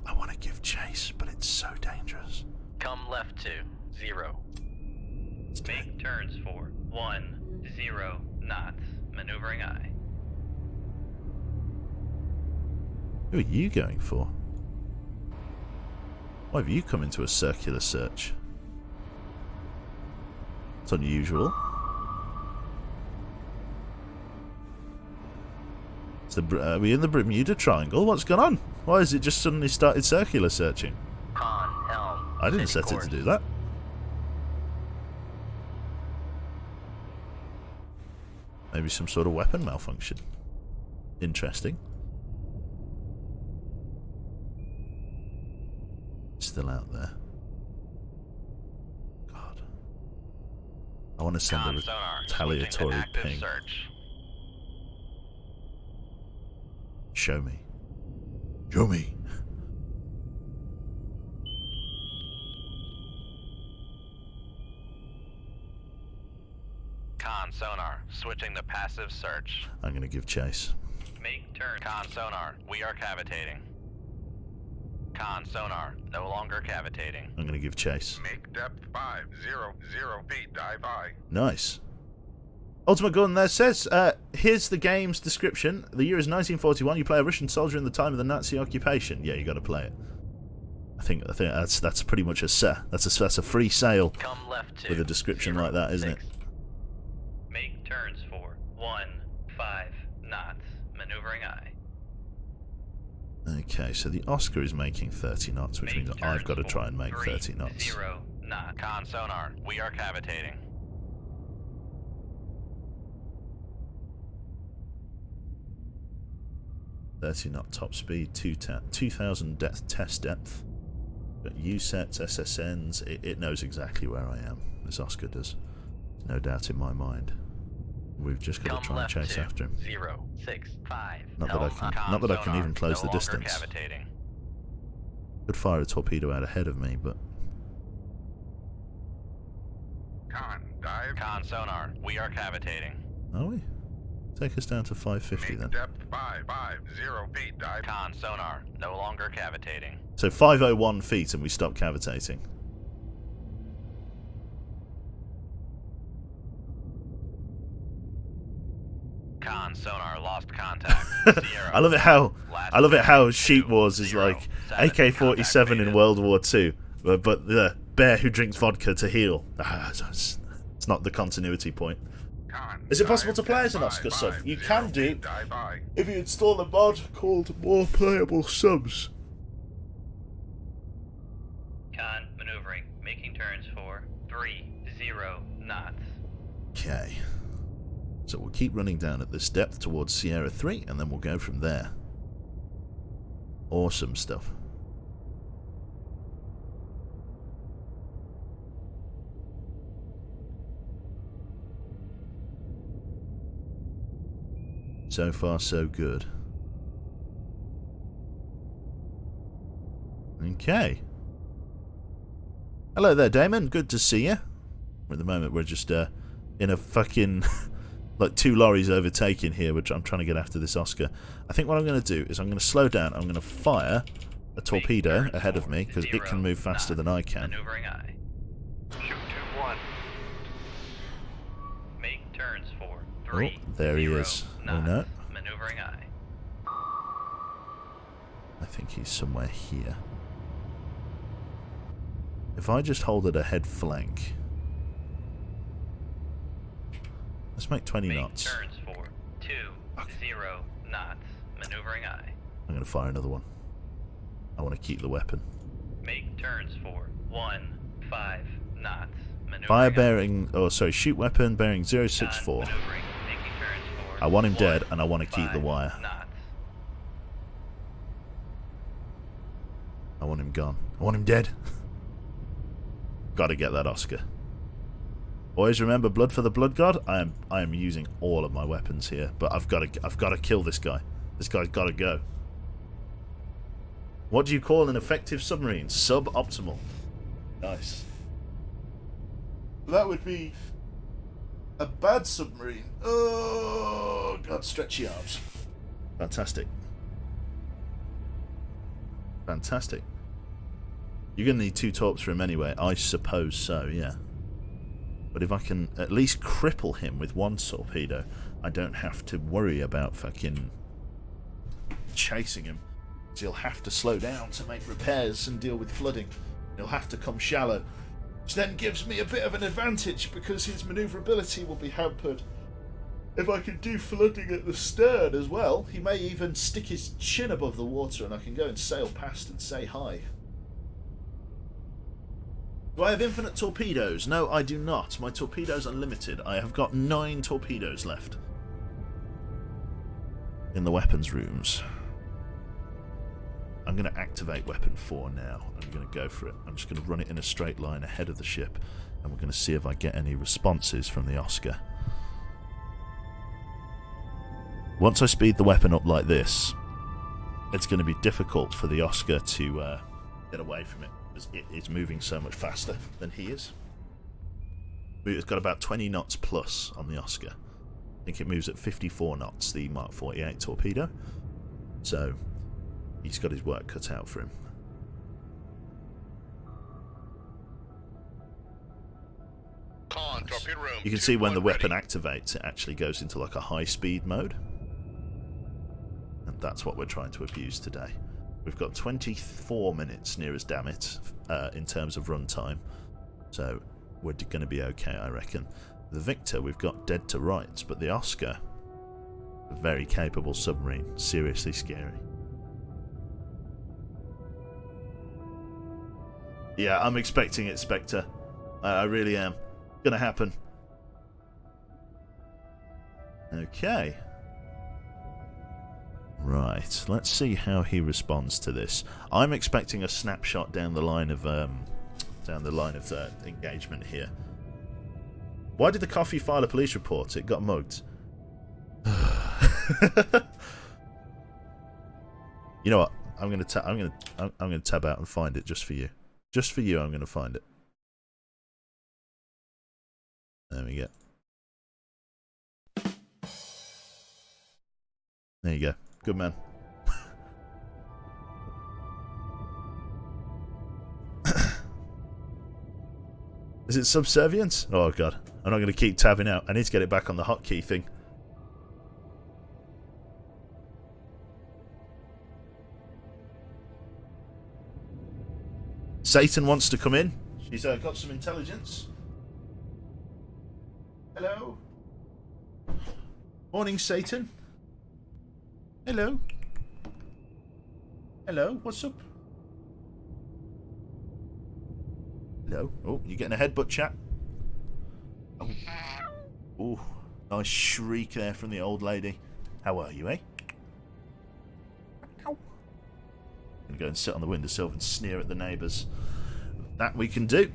I want to give chase, but it's so dangerous. Come left to 0. Make turns for 10 knots. Maneuvering eye. Who are you going for? Why have you come into a circular search? It's unusual. Are we in the Bermuda Triangle? What's going on? Why has it just suddenly started circular searching? Con, helm. I didn't City set it course. to do that. Maybe some sort of weapon malfunction. Interesting. Still out there. God. I want to send a retaliatory ping. Search. Show me. Show me. Con sonar, switching to passive search. I'm going to give chase. Make turn. Con sonar, we are cavitating. Con sonar, no longer cavitating. I'm going to give chase. Make depth 500 feet. Dive high. Nice. Ultimate Gun there says, here's the game's description. The year is 1941. You play a Russian soldier in the time of the Nazi occupation. Yeah, you got to play it. I think that's pretty much that's a free sale Come left 2. with a description like that, isn't it? Make turns for 15 knots. Maneuvering I. Okay, so the Oscar is making 30 knots, which means I've got to try and make 30 knots. 0 knots. Con sonar, we are cavitating. 30 knot top speed, 2000 test depth. Got U-sets, SSNs. It knows exactly where I am. This Oscar does. There's no doubt in my mind. We've just got to try and chase after him. 065. Not that I can even close the distance. Cavitating. Could fire a torpedo out ahead of me, but Con, dive. Con sonar, we are cavitating. are we? Take us down to 550 Make then. depth 550 feet. Dive. Con sonar, no longer cavitating. So 501 feet and we stop cavitating. Con sonar, lost contact. Sierra. I love it how Sheep Wars is like AK-47 in World War II, but the bear who drinks vodka to heal. It's not the continuity point. Con, Is it possible dive to play as an 550 Oscar sub? You can do, feet. Dive high. if you install a mod called More Playable Subs. Con maneuvering. Making turns for 30 knots. Okay. So we'll keep running down at this depth towards Sierra 3, and then we'll go from there. Awesome stuff. So far, so good. Okay. Hello there, Damon. Good to see you. At the moment, we're just in a fucking like 2 lorries overtaking here, which I'm trying to get after this Oscar. I think what I'm going to do is I'm going to slow down. I'm going to fire a torpedo ahead of me because it can move faster than I can. Maneuvering I. Shoot tube 1. Make turns for Oh, 30 there he is. Oh knots. no. Maneuvering I. I think he's somewhere here. If I just hold it ahead flank. Let's make 20 Make knots. turns for 20 knots. Maneuvering I. I'm going to fire another one. I want to keep the weapon. Make turns for 15 knots. Maneuvering Fire I. bearing, oh sorry, shoot weapon bearing 064. Maneuvering. Making turns for I want him dead and I want to keep the 15 wire. knots. I want him gone. I want him dead. Gotta get that Oscar. Always remember blood for the blood god. I am using all of my weapons here, but I've got to kill this guy. This guy's got to go. What do you call an effective submarine? Suboptimal. Nice. That would be a bad submarine. Oh god, stretchy arms. Fantastic. Fantastic. You're going to need 2 torps for him anyway. I suppose so, yeah. But if I can at least cripple him with 1 torpedo, I don't have to worry about fucking chasing him. So he'll have to slow down to make repairs and deal with flooding. He'll have to come shallow. Which then gives me a bit of an advantage because his manoeuvrability will be hampered. If I can do flooding at the stern as well, he may even stick his chin above the water and I can go and sail past and say hi. Do I have infinite torpedoes? No, I do not. My torpedoes are limited. I have got 9 torpedoes left. in the weapons rooms. I'm going to activate weapon 4 now. I'm going to go for it. I'm just going to run it in a straight line ahead of the ship, and we're going to see if I get any responses from the Oscar. Once I speed the weapon up like this, it's going to be difficult for the Oscar to get away from it, because it's moving so much faster than he is. It's got about 20 knots plus on the Oscar. I think it moves at 54 knots, the Mark 48 torpedo. So he's got his work cut out for him. Con, torpedo room. You can see when the 2-1 weapon ready. activates, it actually goes into like a high speed mode. And that's what we're trying to abuse today. We've got 24 minutes, near as damn it, in terms of runtime. So we're going to be okay, I reckon. The Victor, we've got dead to rights, but the Oscar, a very capable submarine, seriously scary. Yeah, I'm expecting it, Spectre. I really am. Gonna happen. Okay. Right, let's see how he responds to this. I'm expecting a snapshot down the line of engagement here. Why did the coffee file a police report? It got mugged. You know what? I'm gonna tab out and find it just for you. Just for you, I'm gonna find it. There we go. There you go. Good man. Is it subservience? Oh god. I'm not going to keep tabbing out. I need to get it back on the hotkey thing. Satan wants to come in. She's got some intelligence. Hello. Morning, Satan. Hello. Hello, what's up? Hello. Oh, you're getting a headbutt, chat. Oh. Ooh, nice shriek there from the old lady. How are you, eh? Ow. I'm gonna go and sit on the windowsill and sneer at the neighbours. That we can do.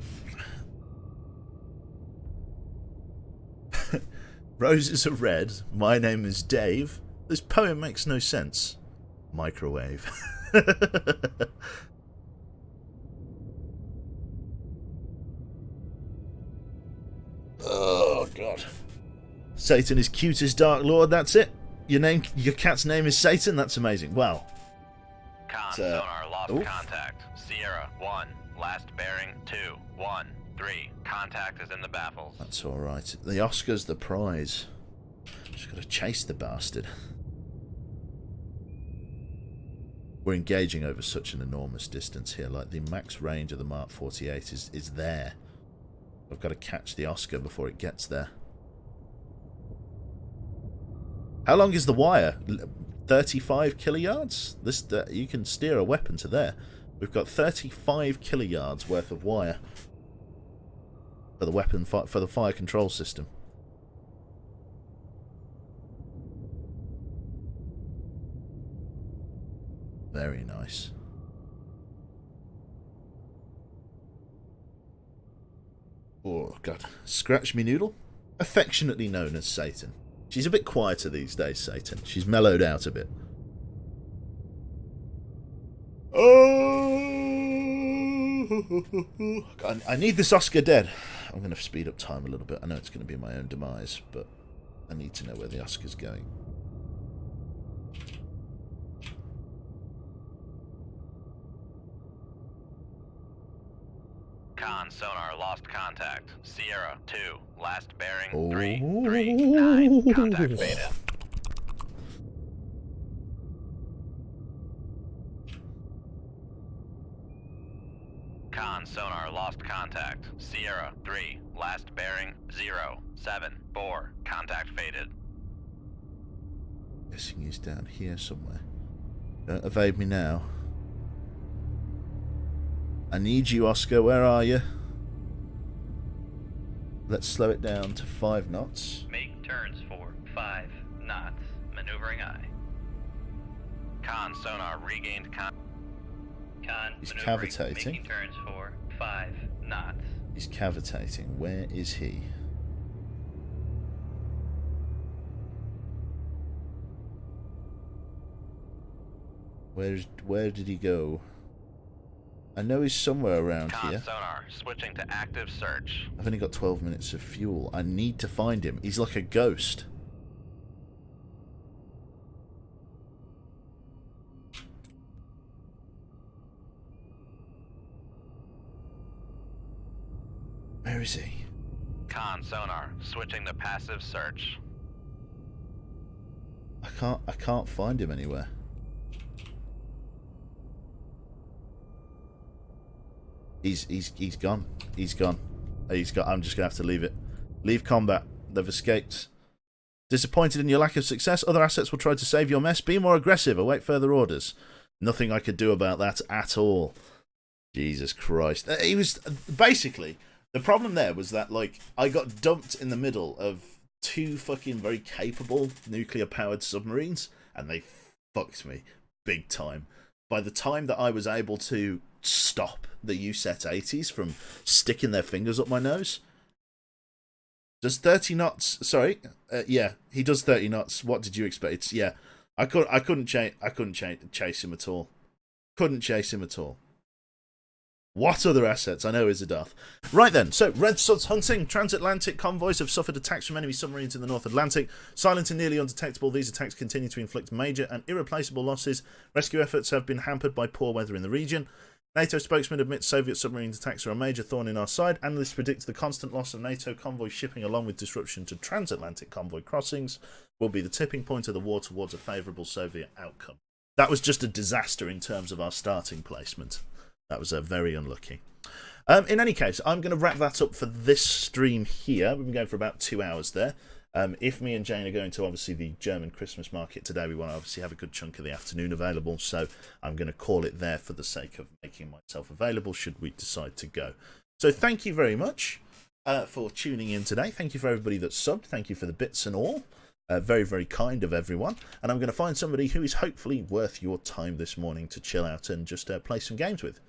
Roses are red. My name is Dave. This poem makes no sense. Microwave. Oh god. Satan is cute as Dark Lord, that's it. Your cat's name is Satan? That's amazing. Wow. Con, sonar, lost contact. Sierra, 1. Last bearing, 2. 1. 3. Contact is in the baffles. That's alright. The Oscar's the prize. Just gotta chase the bastard. We're engaging over such an enormous distance here. Like, the max range of the Mark 48 is there. I've got to catch the Oscar before it gets there. How long is the wire? 35 kiloyards? You can steer a weapon to there. We've got 35 kiloyards worth of wire for the weapon, for the fire control system. Very nice. Oh, God. Scratch me noodle? Affectionately known as Satan. She's a bit quieter these days, Satan. She's mellowed out a bit. Oh! I need this Oscar dead. I'm going to speed up time a little bit. I know it's going to be my own demise, but I need to know where the Oscar's going. Con, sonar, lost contact. Sierra, 2. Last bearing, Oh. 3. 3. 9. Contact faded. Con, sonar, lost contact. Sierra, 3. Last bearing, 0. 7. 4. Contact faded. Guessing he's down here somewhere. Don't evade me now. I need you, Oscar. Where are you? Let's slow it down to 5 knots. Make turns for 5 knots. Maneuvering eye. Con, sonar, regained con... Con, He's maneuvering, cavitating. making turns for 5 knots. He's cavitating. Where is he? Where did he go? I know he's somewhere around Con, here. sonar, switching to active search. I've only got 12 minutes of fuel. I need to find him. He's like a ghost. Where is he? Con, sonar, switching to passive search. I can't find him anywhere. He's gone. He's gone. I'm just gonna have to leave it. Leave combat. They've escaped. Disappointed in your lack of success, other assets will try to save your mess. Be more aggressive. Await further orders. Nothing I could do about that at all. Jesus Christ. He was basically, the problem there was that, like, I got dumped in the middle of two fucking very capable nuclear powered submarines, and they fucked me big time. By the time that I was able to stop the USET-80s from sticking their fingers up my nose. Does 30 knots? Sorry, yeah, he does 30 knots. What did you expect? Yeah, I couldn't chase him at all. Couldn't chase him at all. What other assets? I know Isadarth. Right then, so Red Suds hunting. Transatlantic convoys have suffered attacks from enemy submarines in the North Atlantic. Silent and nearly undetectable, these attacks continue to inflict major and irreplaceable losses. Rescue efforts have been hampered by poor weather in the region. NATO spokesman admits Soviet submarine attacks are a major thorn in our side. Analysts predict the constant loss of NATO convoy shipping along with disruption to transatlantic convoy crossings will be the tipping point of the war towards a favourable Soviet outcome. That was just a disaster in terms of our starting placement. That was very unlucky. In any case, I'm going to wrap that up for this stream here. We've been going for about 2 hours there. If me and Jane are going to, obviously, the German Christmas market today, we want to obviously have a good chunk of the afternoon available. So I'm going to call it there for the sake of making myself available should we decide to go. So thank you very much for tuning in today. Thank you for everybody that subbed. Thank you for the bits and all. Very, very kind of everyone. And I'm going to find somebody who is hopefully worth your time this morning to chill out and just play some games with.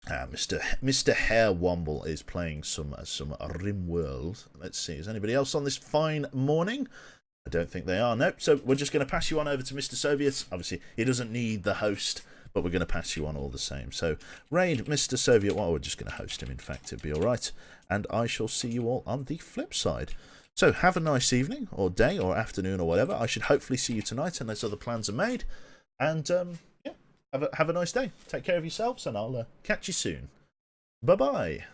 Mr. Hare Womble is playing some RimWorld. Let's see, is anybody else on this fine morning? I don't think they are. Nope. So we're just going to pass you on over to Mr. Soviet. Obviously, he doesn't need the host, but we're going to pass you on all the same. So raid Mr. Soviet. Well, we're just going to host him. In fact, it'll be all right. And I shall see you all on the flip side. So have a nice evening or day or afternoon or whatever. I should hopefully see you tonight unless other plans are made. And yeah. Have a nice day. Take care of yourselves, and I'll catch you soon. Bye-bye.